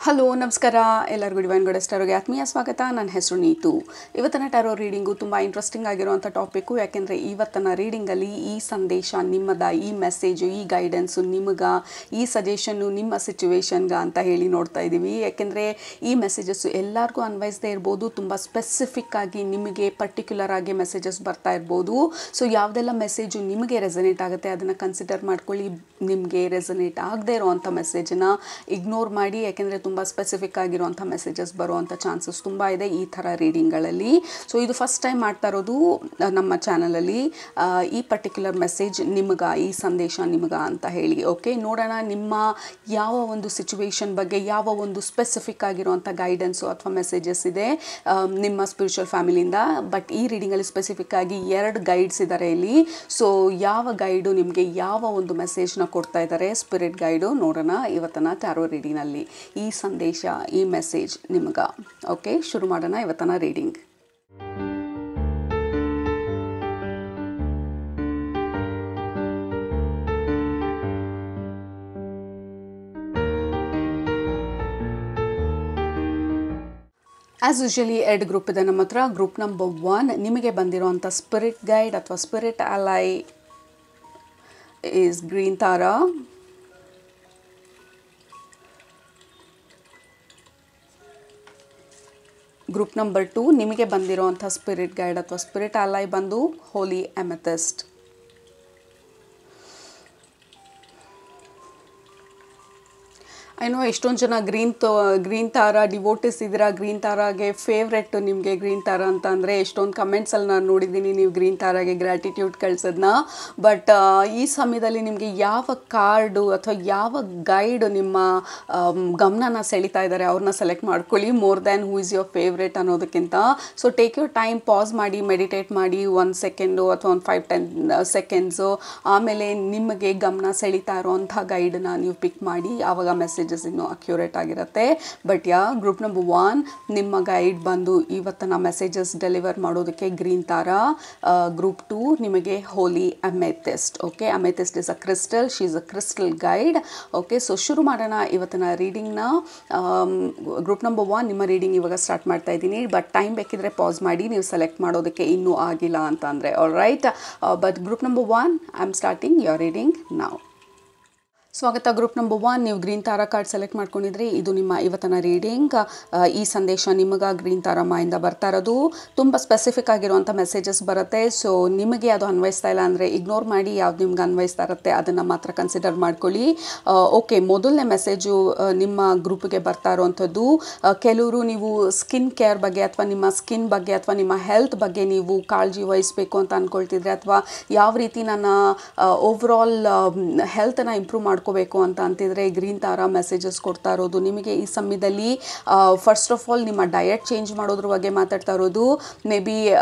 Hello ನಮಸ್ಕಾರ ಎಲ್ಲರಿಗೂ divine goddess ಟಾರೋಗೆ ಆತ್ಮೀಯ ಸ್ವಾಗತ. ನನ್ನ ಹೆಸರು ನೀತು. ಇವತ್ತಿನ ಟಾರೋ ರೀಡಿಂಗು ತುಂಬ ಇಂಟ್ರೆಸ್ಟಿಂಗ್ ಆಗಿರುವಂಥ ಟಾಪಿಕ್ಕು. ಯಾಕೆಂದರೆ ಇವತ್ತಿನ ರೀಡಿಂಗಲ್ಲಿ ಈ ಸಂದೇಶ ನಿಮ್ಮದ, ಈ ಮೆಸೇಜು, ಈ ಗೈಡೆನ್ಸು ನಿಮಗೆ, ಈ ಸಜೆಷನ್ನು ನಿಮ್ಮ ಸಿಚುವೇಶನ್ಗೆ ಅಂತ ಹೇಳಿ ನೋಡ್ತಾ ಇದ್ದೀವಿ. ಯಾಕೆಂದರೆ ಈ ಮೆಸೇಜಸ್ಸು ಎಲ್ಲರಿಗೂ ಅನ್ವಯಿಸದೇ ಇರ್ಬೋದು, ತುಂಬ ಸ್ಪೆಸಿಫಿಕ್ ಆಗಿ ನಿಮಗೆ ಪರ್ಟಿಕ್ಯುಲರ್ ಆಗಿ ಮೆಸೇಜಸ್ ಬರ್ತಾ ಇರ್ಬೋದು. ಸೊ ಯಾವುದೆಲ್ಲ ಮೆಸೇಜು ನಿಮಗೆ ರೆಸನೇಟ್ ಆಗುತ್ತೆ ಅದನ್ನು ಕನ್ಸಿಡರ್ ಮಾಡ್ಕೊಳ್ಳಿ. ನಿಮಗೆ ರೆಸನೇಟ್ ಆಗದೇ ಇರೋವಂಥ ಮೆಸೇಜನ್ನು ಇಗ್ನೋರ್ ಮಾಡಿ. ಯಾಕೆಂದರೆ ತುಂಬ ಸ್ಪೆಸಿಫಿಕ್ ಆಗಿರುವಂಥ ಮೆಸೇಜಸ್ ಬರುವಂಥ ಚಾನ್ಸಸ್ ತುಂಬ ಇದೆ ಈ ಥರ ರೀಡಿಂಗ್ಗಳಲ್ಲಿ. ಸೊ ಇದು ಫಸ್ಟ್ ಟೈಮ್ ಮಾಡ್ತಾ ಇರೋದು ನಮ್ಮ ಚಾನಲಲ್ಲಿ. ಈ ಪರ್ಟಿಕ್ಯುಲರ್ ಮೆಸೇಜ್ ನಿಮಗೆ, ಈ ಸಂದೇಶ ನಿಮಗೆ ಅಂತ ಹೇಳಿ. ಓಕೆ, ನೋಡೋಣ ನಿಮ್ಮ ಯಾವ ಒಂದು ಸಿಚುವೇಶನ್ ಬಗ್ಗೆ ಯಾವ ಒಂದು ಸ್ಪೆಸಿಫಿಕ್ ಆಗಿರುವಂಥ ಗೈಡೆನ್ಸು ಅಥವಾ ಮೆಸೇಜಸ್ ಇದೆ ನಿಮ್ಮ ಸ್ಪಿರಿಚುವಲ್ ಫ್ಯಾಮಿಲಿಯಿಂದ. ಬಟ್ ಈ ರೀಡಿಂಗಲ್ಲಿ ಸ್ಪೆಸಿಫಿಕ್ ಆಗಿ 2 ಗೈಡ್ಸ್ ಇದ್ದಾರೆ ಇಲ್ಲಿ. ಸೊ ಯಾವ ಗೈಡು ನಿಮಗೆ ಯಾವ ಒಂದು ಮೆಸೇಜ್ನ ಕೊಡ್ತಾ ಇದ್ದಾರೆ, ಸ್ಪಿರಿಟ್ ಗೈಡು, ನೋಡೋಣ ಇವತ್ತಿನ ಟ್ಯಾರೋ ರೀಡಿಂಗಲ್ಲಿ ಈ ಸಂದೇಶ, ಈ ಮೆಸೇಜ್ ನಿಮ್ಗೆ. ಓಕೆ, ಶುರು ಮಾಡೋಣ ಇವತ್ತಿನ ರೀಡಿಂಗ್. ಆ್ಯಸ್ ಯೂಶಲಿ 2 ಗ್ರೂಪ್ ಇದೆ ನಮ್ಮ ಹತ್ರ. ಗ್ರೂಪ್ ನಂಬರ್ 1 ನಿಮಗೆ ಬಂದಿರುವಂಥ ಸ್ಪಿರಿಟ್ ಗೈಡ್ ಅಥವಾ spirit ally is green Tara. Group number 2 ನಿಮಗೆ ಬಂದಿರುವಂಥ ಸ್ಪಿರಿಟ್ ಗೈಡ್ ಅಥವಾ ಸ್ಪಿರಿಟ್ ಅಲೈ ಬಂದು ಹೋಲಿ ಅಮೆಥಿಸ್ಟ್. ಏನೋ ಎಷ್ಟೊಂದು ಜನ ಗ್ರೀನ್ ತಾರಾ ಡಿವೋಟಿಸ್ ಇದ್ದೀರಾ. ಗ್ರೀನ್ ತಾರಾಗೆ ಫೇವ್ರೆಟ್ ನಿಮಗೆ ಗ್ರೀನ್ ತಾರಾ ಅಂತ ಅಂದರೆ ಎಷ್ಟೊಂದು ಕಮೆಂಟ್ಸಲ್ಲಿ ನಾನು ನೋಡಿದ್ದೀನಿ ನೀವು ಗ್ರೀನ್ ತಾರಾಗೆ ಗ್ರ್ಯಾಟಿಟ್ಯೂಡ್ ಕಳ್ಸೋದನ್ನ. ಬಟ್ ಈ ಸಮಯದಲ್ಲಿ ನಿಮಗೆ ಯಾವ ಕಾರ್ಡು ಅಥವಾ ಯಾವ ಗೈಡ್ ನಿಮ್ಮ ಗಮನನ ಸೆಳೀತಾ ಇದ್ದಾರೆ ಅವ್ರನ್ನ ಸೆಲೆಕ್ಟ್ ಮಾಡ್ಕೊಳ್ಳಿ, more than who is your favourite ಅನ್ನೋದಕ್ಕಿಂತ. So take your time, pause ಮಾಡಿ, ಮೆಡಿಟೇಟ್ ಮಾಡಿ 1 ಸೆಕೆಂಡು ಅಥವಾ ಒಂದು 5-10 ಸೆಕೆಂಡ್ಸು. ಆಮೇಲೆ ನಿಮಗೆ ಗಮನ ಸೆಳೀತಾ ಇರೋವಂಥ ಗೈಡನ್ನ ನೀವು ಪಿಕ್ ಮಾಡಿ, ಆವಾಗ ಮೆಸೇಜ್ ಇನ್ನೂ ಅಕ್ಯುರೇಟ್ ಆಗಿರುತ್ತೆ. ಬಟ್ ಗ್ರೂಪ್ ನಂಬರ್ 1 ನಿಮ್ಮ ಗೈಡ್ ಬಂದು ಇವತ್ತಿನ ಮೆಸೇಜಸ್ ಡೆಲಿವರ್ ಮಾಡೋದಕ್ಕೆ ಗ್ರೀನ್ ತಾರಾ. ಗ್ರೂಪ್ 2 ನಿಮಗೆ holy amethyst. Okay, amethyst is a crystal, she is a crystal guide. Okay, so ಶುರು ಮಾಡೋಣ ಇವತ್ತಿನ ರೀಡಿಂಗ್ನ. ಗ್ರೂಪ್ ನಂಬರ್ 1 ನಿಮ್ಮ ರೀಡಿಂಗ್ ಇವಾಗ ಸ್ಟಾರ್ಟ್ ಮಾಡ್ತಾ ಇದ್ದೀನಿ. ಬಟ್ ಟೈಮ್ ಬೇಕಿದ್ರೆ ಪಾಸ್ ಮಾಡಿ, ನೀವು ಸೆಲೆಕ್ಟ್ ಮಾಡೋದಕ್ಕೆ ಇನ್ನೂ ಆಗಿಲ್ಲ ಅಂತ ಅಂದರೆ. All right, but group number 1 I am starting your reading now. ಸ್ವಾಗತ. ಗ್ರೂಪ್ ನಂಬರ್ 1 ನೀವು ಗ್ರೀನ್ ತಾರಾ ಕಾರ್ಡ್ ಸೆಲೆಕ್ಟ್ ಮಾಡ್ಕೊಂಡಿದ್ರಿ. ಇದು ನಿಮ್ಮ ಇವತ್ತಿನ ರೀಡಿಂಗ್. ಈ ಸಂದೇಶ ನಿಮಗೆ ಗ್ರೀನ್ ತಾರಾ ಮಾಯಿಂದ ಬರ್ತಾ ಇರೋದು. ತುಂಬ ಸ್ಪೆಸಿಫಿಕ್ ಆಗಿರುವಂಥ ಮೆಸೇಜಸ್ ಬರುತ್ತೆ. ಸೊ ನಿಮಗೆ ಅದು ಅನ್ವಯಿಸ್ತಾ ಇಲ್ಲ ಅಂದರೆ ಇಗ್ನೋರ್ ಮಾಡಿ, ಯಾವ್ದು ನಿಮ್ಗೆ ಅನ್ವಯಿಸ್ತಾ ಇರುತ್ತೆ ಅದನ್ನು ಮಾತ್ರ ಕನ್ಸಿಡರ್ ಮಾಡ್ಕೊಳ್ಳಿ. ಓಕೆ, ಮೊದಲನೇ ಮೆಸೇಜು ನಿಮ್ಮ ಗ್ರೂಪ್ಗೆ ಬರ್ತಾ ಇರೋವಂಥದ್ದು. ಕೆಲವರು ನೀವು ಸ್ಕಿನ್ ಕೇರ್ ಬಗ್ಗೆ ಅಥವಾ ನಿಮ್ಮ ಸ್ಕಿನ್ ಬಗ್ಗೆ ಅಥವಾ ನಿಮ್ಮ ಹೆಲ್ತ್ ಬಗ್ಗೆ ನೀವು ಕಾಳಜಿ ವಹಿಸಬೇಕು ಅಂತ ಅಂದ್ಕೊಳ್ತಿದ್ರೆ, ಅಥವಾ ಯಾವ ರೀತಿ ನನ್ನ ಓವರಾಲ್ ಹೆಲ್ತನ್ನು ಇಂಪ್ರೂವ್ ಮಾಡ್ಕೋಬೇಕು ಅಂತ ಅಂತಿದ್ರೆ ಗ್ರೀನ್ ತಾರಾ ಮೆಸೇಜಸ್ ಕೊಡ್ತಾ ಇರೋದು ನಿಮಗೆ ಈ ಸಮಯದಲ್ಲಿ. ಫಸ್ಟ್ ಆಫ್ ಆಲ್ ನಿಮ್ಮ ಡಯಟ್ ಚೇಂಜ್ ಮಾಡೋದ್ರ ಬಗ್ಗೆ ಮಾತಾಡ್ತಾ ಇರೋದು. ಮೇ ಬಿ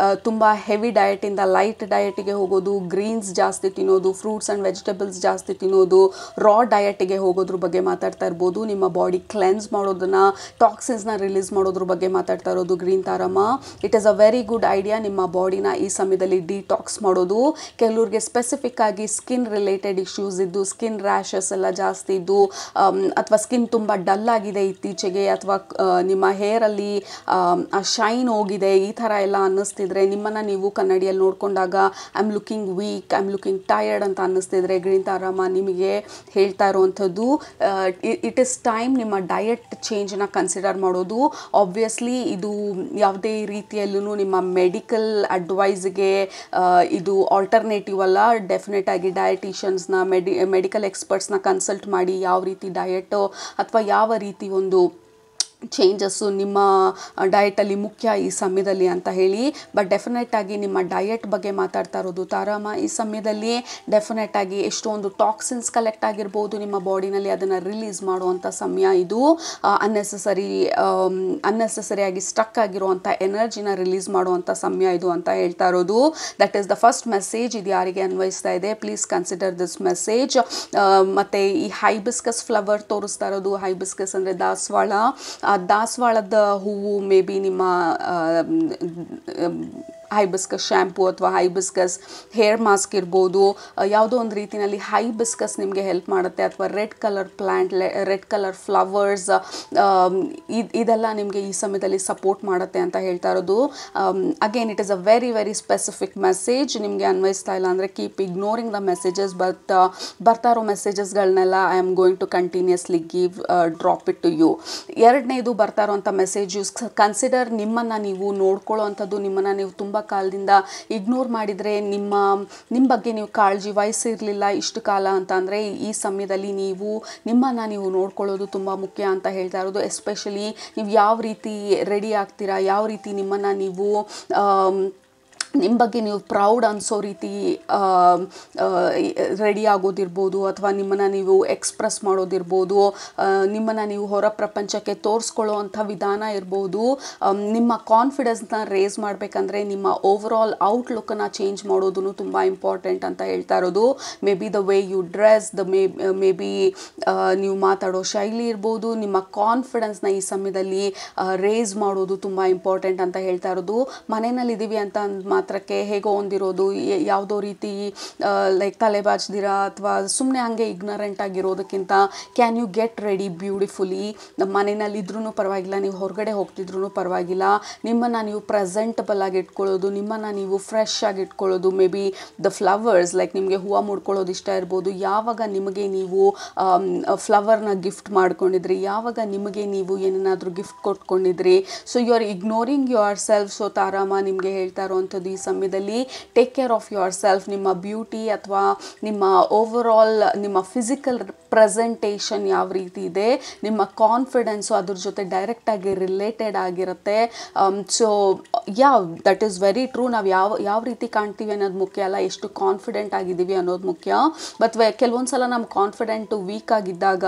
ತುಂಬ ಹೆವಿ ಡಯಟಿಂದ ಲೈಟ್ ಡಯಟಿಗೆ ಹೋಗೋದು, ಗ್ರೀನ್ಸ್ ಜಾಸ್ತಿ ತಿನ್ನೋದು, ಫ್ರೂಟ್ಸ್ ಆ್ಯಂಡ್ ವೆಜಿಟೇಬಲ್ಸ್ ಜಾಸ್ತಿ ತಿನ್ನೋದು, ರಾ ಡಯಟಿಗೆ ಹೋಗೋದ್ರ ಬಗ್ಗೆ ಮಾತಾಡ್ತಾ ಇರ್ಬೋದು. ನಿಮ್ಮ ಬಾಡಿ ಕ್ಲೆನ್ಸ್ ಮಾಡೋದನ್ನ, ಟಾಕ್ಸಿನ್ಸ್ನ ರಿಲೀಸ್ ಮಾಡೋದ್ರ ಬಗ್ಗೆ ಮಾತಾಡ್ತಾ ಇರೋದು green ತಾರಮ್ಮ. It is a very good idea ನಿಮ್ಮ ಬಾಡಿನ ಈ ಸಮಯದಲ್ಲಿ ಡಿಟಾಕ್ಸ್ ಮಾಡೋದು. ಕೆಲವ್ರಿಗೆ ಸ್ಪೆಸಿಫಿಕ್ ಆಗಿ ಸ್ಕಿನ್ ರಿಲೇಟೆಡ್ ಇಶ್ಯೂಸ್ ಇದ್ದು, ಸ್ಕಿನ್ ರ್ಯಾಷಸ್ ಎಲ್ಲ ಜಾಸ್ತಿ ಇದ್ದು, ಅಥವಾ ಸ್ಕಿನ್ ತುಂಬ ಡಲ್ ಆಗಿದೆ ಇತ್ತೀಚೆಗೆ, ಅಥವಾ ನಿಮ್ಮ ಹೇರಲ್ಲಿ ಶೈನ್ ಹೋಗಿದೆ, ಈ ಥರ ಎಲ್ಲ ಅನ್ನಿಸ್ತಿದ್ರೆ, ನಿಮ್ಮನ್ನು ನೀವು ಕನ್ನಡಿಯಲ್ಲಿ ನೋಡಿಕೊಂಡಾಗ I am looking weak, I am looking tired ಅಂತ ಅನ್ನಿಸ್ತಿದ್ರೆ ಗ್ರೀನ್ ತಾರಮ್ಮ ನಿಮಗೆ ಹೇಳ್ತಾ ಇರುವಂಥದ್ದು ಇಟ್ ಇಸ್ ಟೈಮ್ ನಿಮ್ಮ ಡಯಟ್ ಚೇಂಜನ್ನ ಕನ್ಸಿಡರ್ ಮಾಡೋದು. ಆಬ್ವಿಯಸ್ಲಿ ಇದು ಯಾವುದೇ ರೀತಿಯಲ್ಲೂ ನಿಮ್ಮ ಮೆಡಿಕಲ್ ಅಡ್ವೈಸ್ಗೆ ಇದು ಆಲ್ಟರ್ನೇಟಿವ್ ಅಲ್ಲ. ಡೆಫಿನೆಟ್ ಆಗಿ ಡಯಟಿಷಿಯನ್ಸ್ನ, ಮೆಡಿಕಲ್ ಎಕ್ಸ್ಪರ್ಟ್ಸ್ನ ಕನ್ಸಲ್ಟ್ ಮಾಡಿ ಯಾವ ರೀತಿ ಡಯಟು ಅಥವಾ ಯಾವ ರೀತಿ ಒಂದು ಚೇಂಜಸ್ಸು ನಿಮ್ಮ ಡಯಟಲ್ಲಿ ಮುಖ್ಯ ಈ ಸಮಯದಲ್ಲಿ ಅಂತ ಹೇಳಿ. ಬಟ್ ಡೆಫಿನೆಟ್ಟಾಗಿ ನಿಮ್ಮ ಡಯಟ್ ಬಗ್ಗೆ ಮಾತಾಡ್ತಾ ಇರೋದು ತಾರಮ್ಮ. ಈ ಸಮಯದಲ್ಲಿ ಡೆಫಿನೆಟ್ಟಾಗಿ ಎಷ್ಟೊಂದು ಟಾಕ್ಸಿನ್ಸ್ ಕಲೆಕ್ಟ್ ಆಗಿರ್ಬೋದು ನಿಮ್ಮ ಬಾಡಿನಲ್ಲಿ, ಅದನ್ನು ರಿಲೀಸ್ ಮಾಡುವಂಥ ಸಮಯ ಇದು. ಅನ್ನೆಸೆಸರಿಯಾಗಿ ಸ್ಟಕ್ ಆಗಿರುವಂಥ ಎನರ್ಜಿನ ರಿಲೀಸ್ ಮಾಡುವಂಥ ಸಮಯ ಇದು ಅಂತ ಹೇಳ್ತಾ ಇರೋದು. That is the first message. ಇದು ಯಾರಿಗೆ ಅನ್ವಯಿಸ್ತಾ ಇದೆ ಪ್ಲೀಸ್ ಕನ್ಸಿಡರ್ ದಿಸ್ ಮೆಸೇಜ್. ಮತ್ತು ಈ ಹೈಬಿಸ್ಕಸ್ ಫ್ಲವರ್ ತೋರಿಸ್ತಾ ಇರೋದು. ಹೈಬಿಸ್ಕಸ್ ಅಂದರೆ ದಾಸವಾಳ. ದಾಸವಾಳದ ಹೂವು ಮೇ ಬಿ ನಿಮ್ಮ ಹೈಬಿಸ್ಕಸ್ ಶ್ಯಾಂಪು ಅಥವಾ ಹೈಬಿಸ್ಕಸ್ ಹೇರ್ ಮಾಸ್ಕ್ ಇರ್ಬೋದು, ಯಾವುದೋ ಒಂದು ರೀತಿಯಲ್ಲಿ ಹೈಬಿಸ್ಕಸ್ ನಿಮಗೆ ಹೆಲ್ಪ್ ಮಾಡುತ್ತೆ. ಅಥವಾ red colour plant, red colour flowers, ಇದೆಲ್ಲ ನಿಮಗೆ ಈ ಸಮಯದಲ್ಲಿ ಸಪೋರ್ಟ್ ಮಾಡುತ್ತೆ ಅಂತ ಹೇಳ್ತಾ ಇರೋದು. Again it is a very very specific message. ನಿಮಗೆ ಅನ್ವಯಿಸ್ತಾ ಇಲ್ಲ ಅಂದರೆ keep ignoring the messages. But ಬರ್ತಾ ಇರೋ ಮೆಸೇಜಸ್ಗಳನ್ನೆಲ್ಲ I am going to continuously drop it to you. ಎರಡನೇದು ಬರ್ತಾ ಇರೋವಂಥ ಮೆಸೇಜ್, ಕನ್ಸಿಡರ್ ನಿಮ್ಮನ್ನು ನೀವು ನೋಡ್ಕೊಳ್ಳೋ ಅಂಥದ್ದು. ನಿಮ್ಮನ್ನು ನೀವು ತುಂಬ ಕಾಲದಿಂದ ಇಗ್ನೋರ್ ಮಾಡಿದರೆ, ನಿಮ್ಮ ಬಗ್ಗೆ ನೀವು ಕಾಳಜಿ ವಹಿಸಿರಲಿಲ್ಲ ಇಷ್ಟು ಕಾಲ ಅಂತ ಅಂದರೆ ಈ ಸಮಯದಲ್ಲಿ ನಿಮ್ಮನ್ನು ನೀವು ನೋಡ್ಕೊಳ್ಳೋದು ತುಂಬ ಮುಖ್ಯ ಅಂತ ಹೇಳ್ತಾ ಇರೋದು. ಎಸ್ಪೆಷಲಿ ನೀವು ಯಾವ ರೀತಿ ರೆಡಿ ಆಗ್ತೀರಾ, ಯಾವ ರೀತಿ ನಿಮ್ಮನ್ನು ನೀವು ನಿಮ್ಮ ಬಗ್ಗೆ ನೀವು ಪ್ರೌಡ್ ಅನಿಸೋ ರೀತಿ ರೆಡಿ ಆಗೋದಿರ್ಬೋದು, ಅಥವಾ ನಿಮ್ಮನ್ನು ನೀವು ಎಕ್ಸ್ಪ್ರೆಸ್ ಮಾಡೋದಿರ್ಬೋದು, ನಿಮ್ಮನ್ನು ನೀವು ಹೊರ ಪ್ರಪಂಚಕ್ಕೆ ತೋರಿಸ್ಕೊಳ್ಳೋ ಅಂಥ ವಿಧಾನ ಇರ್ಬೋದು. ನಿಮ್ಮ ಕಾನ್ಫಿಡೆನ್ಸ್ನ ರೇಸ್ ಮಾಡಬೇಕಂದ್ರೆ ನಿಮ್ಮ ಓವರ್ ಆಲ್ ಔಟ್ಲುಕ್ಕನ್ನು ಚೇಂಜ್ ಮಾಡೋದು ತುಂಬ ಇಂಪಾರ್ಟೆಂಟ್ ಅಂತ ಹೇಳ್ತಾ ಇರೋದು. May be the way you dress, maybe ನೀವು ಮಾತಾಡೋ ಶೈಲಿ ಇರ್ಬೋದು, ನಿಮ್ಮ ಕಾನ್ಫಿಡೆನ್ಸ್ನ ಈ ಸಮಯದಲ್ಲಿ ರೇಸ್ ಮಾಡೋದು ತುಂಬ ಇಂಪಾರ್ಟೆಂಟ್ ಅಂತ ಹೇಳ್ತಾ ಇರೋದು. ಮನೆಯಲ್ಲಿದ್ದೀವಿ ಅಂತ ಮಾತ್ರಕ್ಕೆ ಹೇಗೋ ಒಂದಿರೋದು, ಯಾವುದೋ ರೀತಿ ಲೈಕ್ ತಲೆ ಬಾಚ್ದಿರಾ ಅಥವಾ ಸುಮ್ಮನೆ ಹಂಗೆ ಇಗ್ನರೆಂಟ್ ಆಗಿರೋದಕ್ಕಿಂತ can you get ready beautifully. ನಮ್ಮ ಮನೆಯಲ್ಲಿ ಇದ್ರೂ ಪರವಾಗಿಲ್ಲ, ನೀವು ಹೊರಗಡೆ ಹೋಗ್ತಿದ್ರೂ ಪರವಾಗಿಲ್ಲ, ನಿಮ್ಮನ್ನು ನೀವು ಪ್ರೆಸೆಂಟಬಲ್ ಆಗಿ ಇಟ್ಕೊಳ್ಳೋದು, ನಿಮ್ಮನ್ನು ನೀವು ಫ್ರೆಶ್ ಆಗಿ ಇಟ್ಕೊಳ್ಳೋದು. May be the flowers, like ನಿಮಗೆ ಹೂವು ಮುಡ್ಕೊಳ್ಳೋದು ಇಷ್ಟ ಇರ್ಬೋದು. ಯಾವಾಗ ನಿಮಗೆ ನೀವು ಫ್ಲವರ್ನ ಗಿಫ್ಟ್ ಮಾಡ್ಕೊಂಡಿದ್ರಿ, ಯಾವಾಗ ನಿಮಗೆ ನೀವು ಏನನ್ನಾದರೂ ಗಿಫ್ಟ್ ಕೊಟ್ಕೊಂಡಿದ್ರಿ, so you are ignoring yourself. So Taramma ನಿಮಗೆ ಹೇಳ್ತಾ ಇರೋವಂಥದ್ದು ಈ ಸಮಯದಲ್ಲಿ take care of your self. ನಿಮ್ಮ ಬ್ಯೂಟಿ ಅಥವಾ ನಿಮ್ಮ ಓವರ್ ಆಲ್ ನಿಮ್ಮ ಫಿಸಿಕಲ್ ಪ್ರೆಸೆಂಟೇಷನ್ ಯಾವ ರೀತಿ ಇದೆ, ನಿಮ್ಮ ಕಾನ್ಫಿಡೆನ್ಸು ಅದ್ರ ಜೊತೆ ಡೈರೆಕ್ಟಾಗಿ ರಿಲೇಟೆಡ್ ಆಗಿರುತ್ತೆ. So that is very true. ನಾವು ಯಾವ ರೀತಿ ಕಾಣ್ತೀವಿ ಅನ್ನೋದು ಮುಖ್ಯ ಅಲ್ಲ, ಎಷ್ಟು ಕಾನ್ಫಿಡೆಂಟ್ ಆಗಿದ್ದೀವಿ ಅನ್ನೋದು ಮುಖ್ಯ. ಬಟ್ ಕೆಲವೊಂದು ಸಲ ನಮ್ಮ ಕಾನ್ಫಿಡೆಂಟು ವೀಕ್ ಆಗಿದ್ದಾಗ,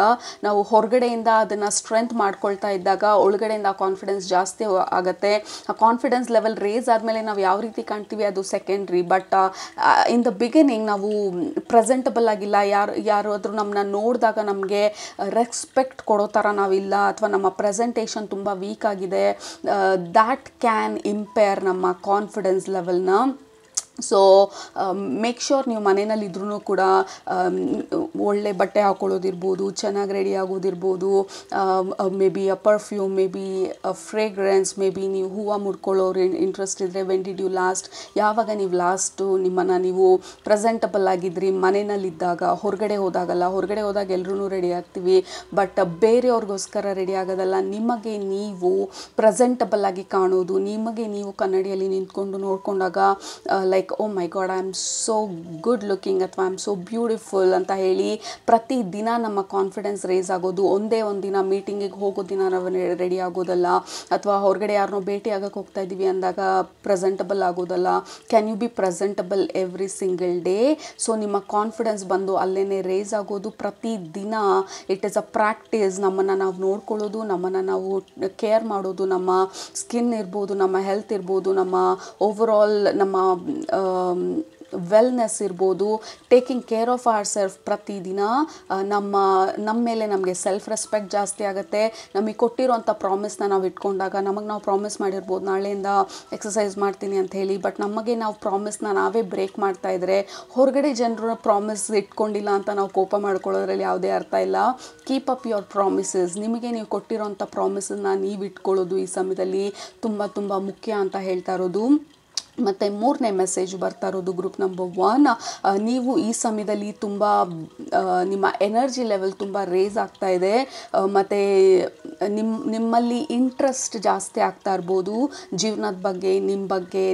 ನಾವು ಹೊರಗಡೆಯಿಂದ ಅದನ್ನು ಸ್ಟ್ರೆಂತ್ ಮಾಡ್ಕೊಳ್ತಾ ಇದ್ದಾಗ ಒಳಗಡೆಯಿಂದ ಕಾನ್ಫಿಡೆನ್ಸ್ ಜಾಸ್ತಿ ಆಗುತ್ತೆ. ಆ ಕಾನ್ಫಿಡೆನ್ಸ್ ಲೆವೆಲ್ ರೇಸ್ ಆದಮೇಲೆ ನಾವು ಯಾವ ರೀತಿ ಕಾಣ್ತೀವಿ ಅದು secondary. But in the beginning ನಾವು ಪ್ರೆಸೆಂಟಬಲ್ ಆಗಿಲ್ಲ, ಯಾರಾದರೂ ನಮ್ಮನ್ನ ನೋಡಿದಾಗ ನಮಗೆ ರೆಸ್ಪೆಕ್ಟ್ ಕೊಡೋ ಥರ ನಾವಿಲ್ಲ, ಅಥವಾ ನಮ್ಮ ಪ್ರೆಸೆಂಟೇಷನ್ ತುಂಬ ವೀಕ್ ಆಗಿದೆ, ದ್ಯಾಟ್ ಕ್ಯಾನ್ ಇಂಪೇರ್ ನಮ್ಮ ಕಾನ್ಫಿಡೆನ್ಸ್ ಲೆವೆಲ್ನ. ಸೊ ಮೇಕ್ ಶ್ಯೂರ್ ನೀವು ಮನೆಯಲ್ಲಿದ್ರೂ ಕೂಡ ಒಳ್ಳೆ ಬಟ್ಟೆ ಹಾಕೊಳ್ಳೋದಿರ್ಬೋದು, ಚೆನ್ನಾಗಿ ರೆಡಿ ಆಗೋದಿರ್ಬೋದು, maybe a perfume, maybe fragrance, maybe ನೀವು ಹೂವು ಮುಡ್ಕೊಳ್ಳೋರು ಇಂಟ್ರೆಸ್ಟ್ ಇದ್ದರೆ ವೆನ್ ಡಿಡ್ ಯು ಲಾಸ್ಟ್, ಯಾವಾಗ ನೀವು ಲಾಸ್ಟು ನಿಮ್ಮನ್ನು ನೀವು ಪ್ರೆಸೆಂಟಬಲ್ ಆಗಿದ್ರಿ ಮನೆಯಲ್ಲಿದ್ದಾಗ. ಹೊರಗಡೆ ಹೋದಾಗಲ್ಲ, ಹೊರಗಡೆ ಹೋದಾಗ ಎಲ್ಲರೂ ರೆಡಿ ಆಗ್ತೀವಿ, ಬಟ್ ಬೇರೆಯವ್ರಿಗೋಸ್ಕರ ರೆಡಿ ಆಗೋದಲ್ಲ, ನಿಮಗೆ ನೀವು ಪ್ರೆಸೆಂಟಬಲ್ ಆಗಿ ಕಾಣೋದು, ನಿಮಗೆ ನೀವು ಕನ್ನಡಿಯಲ್ಲಿ ನಿಂತ್ಕೊಂಡು ನೋಡಿಕೊಂಡಾಗ like oh my god I am so good looking ಅಥವಾ ಐ ಆಮ್ ಸೋ ಬ್ಯೂಟಿಫುಲ್ ಅಂತ ಹೇಳಿ ಪ್ರತಿ ದಿನ ನಮ್ಮ ಕಾನ್ಫಿಡೆನ್ಸ್ ರೇಸ್ ಆಗೋದು. ಒಂದೇ ಒಂದು ದಿನ ಮೀಟಿಂಗಿಗೆ ಹೋಗೋ ದಿನ ನಾವು ರೆಡಿ ಆಗೋದಲ್ಲ, ಅಥವಾ ಹೊರಗಡೆ ಯಾರನ್ನೋ ಭೇಟಿ ಆಗಕ್ಕೆ ಹೋಗ್ತಾ ಇದ್ದೀವಿ ಅಂದಾಗ ಪ್ರೆಸೆಂಟಬಲ್ ಆಗೋದಲ್ಲ. Can you be presentable every single day? So ನಿಮ್ಮ ಕಾನ್ಫಿಡೆನ್ಸ್ ಬಂದು ಅಲ್ಲೇ ರೇಸ್ ಆಗೋದು ಪ್ರತಿ ದಿನ. It is a practice. ನಮ್ಮನ್ನು ನಾವು ನೋಡ್ಕೊಳ್ಳೋದು, ನಮ್ಮನ್ನು ನಾವು ಕೇರ್ ಮಾಡೋದು, ನಮ್ಮ ಸ್ಕಿನ್ ಇರ್ಬೋದು, ನಮ್ಮ ಹೆಲ್ತ್ ಇರ್ಬೋದು, ನಮ್ಮ ಓವರ್ ಆಲ್ ನಮ್ಮ ವೆಲ್ನೆಸ್ ಇರ್ಬೋದು, taking care of our self ಪ್ರತಿದಿನ ನಮ್ಮ ಮೇಲೆ ನಮಗೆ ಸೆಲ್ಫ್ ರೆಸ್ಪೆಕ್ಟ್ ಜಾಸ್ತಿ ಆಗುತ್ತೆ. ನಮಗೆ ಕೊಟ್ಟಿರೋಂಥ ಪ್ರಾಮಿಸ್ನ ನಾವು ಇಟ್ಕೊಂಡಾಗ, ನಾವು ಪ್ರಾಮಿಸ್ ಮಾಡಿರ್ಬೋದು ನಾಳೆಯಿಂದ ಎಕ್ಸಸೈಸ್ ಮಾಡ್ತೀನಿ ಅಂತ ಹೇಳಿ, ಬಟ್ ನಮಗೆ ನಾವು ಪ್ರಾಮಿಸ್ನ ನಾವೇ ಬ್ರೇಕ್ ಮಾಡ್ತಾ ಇದ್ದರೆ, ಹೊರಗಡೆ ಜನರು ಪ್ರಾಮಿಸ್ ಇಟ್ಕೊಂಡಿಲ್ಲ ಅಂತ ನಾವು ಕೋಪ ಮಾಡ್ಕೊಳ್ಳೋದ್ರಲ್ಲಿ ಯಾವುದೇ ಅರ್ಥ ಇಲ್ಲ. Keep up your promises. ನಿಮಗೆ ನೀವು ಕೊಟ್ಟಿರೋಂಥ ಪ್ರಾಮಿಸನ್ನ ನೀವು ಇಟ್ಕೊಳ್ಳೋದು ಈ ಸಮಯದಲ್ಲಿ ತುಂಬ ತುಂಬ ಮುಖ್ಯ ಅಂತ ಹೇಳ್ತಾ ಇರೋದು. ಮತ್ತು ಮೂರನೇ ಮೆಸೇಜ್ ಬರ್ತಾ ಇರೋದು ಗ್ರೂಪ್ ನಂಬರ್ 1, ನೀವು ಈ ಸಮಯದಲ್ಲಿ ತುಂಬ ನಿಮ್ಮ ಎನರ್ಜಿ ಲೆವೆಲ್ ತುಂಬ ರೇಸ್ ಆಗ್ತಾ ಇದೆ, ಮತ್ತು ನಿಮ್ಮಲ್ಲಿ ಇಂಟ್ರೆಸ್ಟ್ ಜಾಸ್ತಿ ಆಗ್ತಾ ಇರ್ಬೋದು ಜೀವನದ ಬಗ್ಗೆ,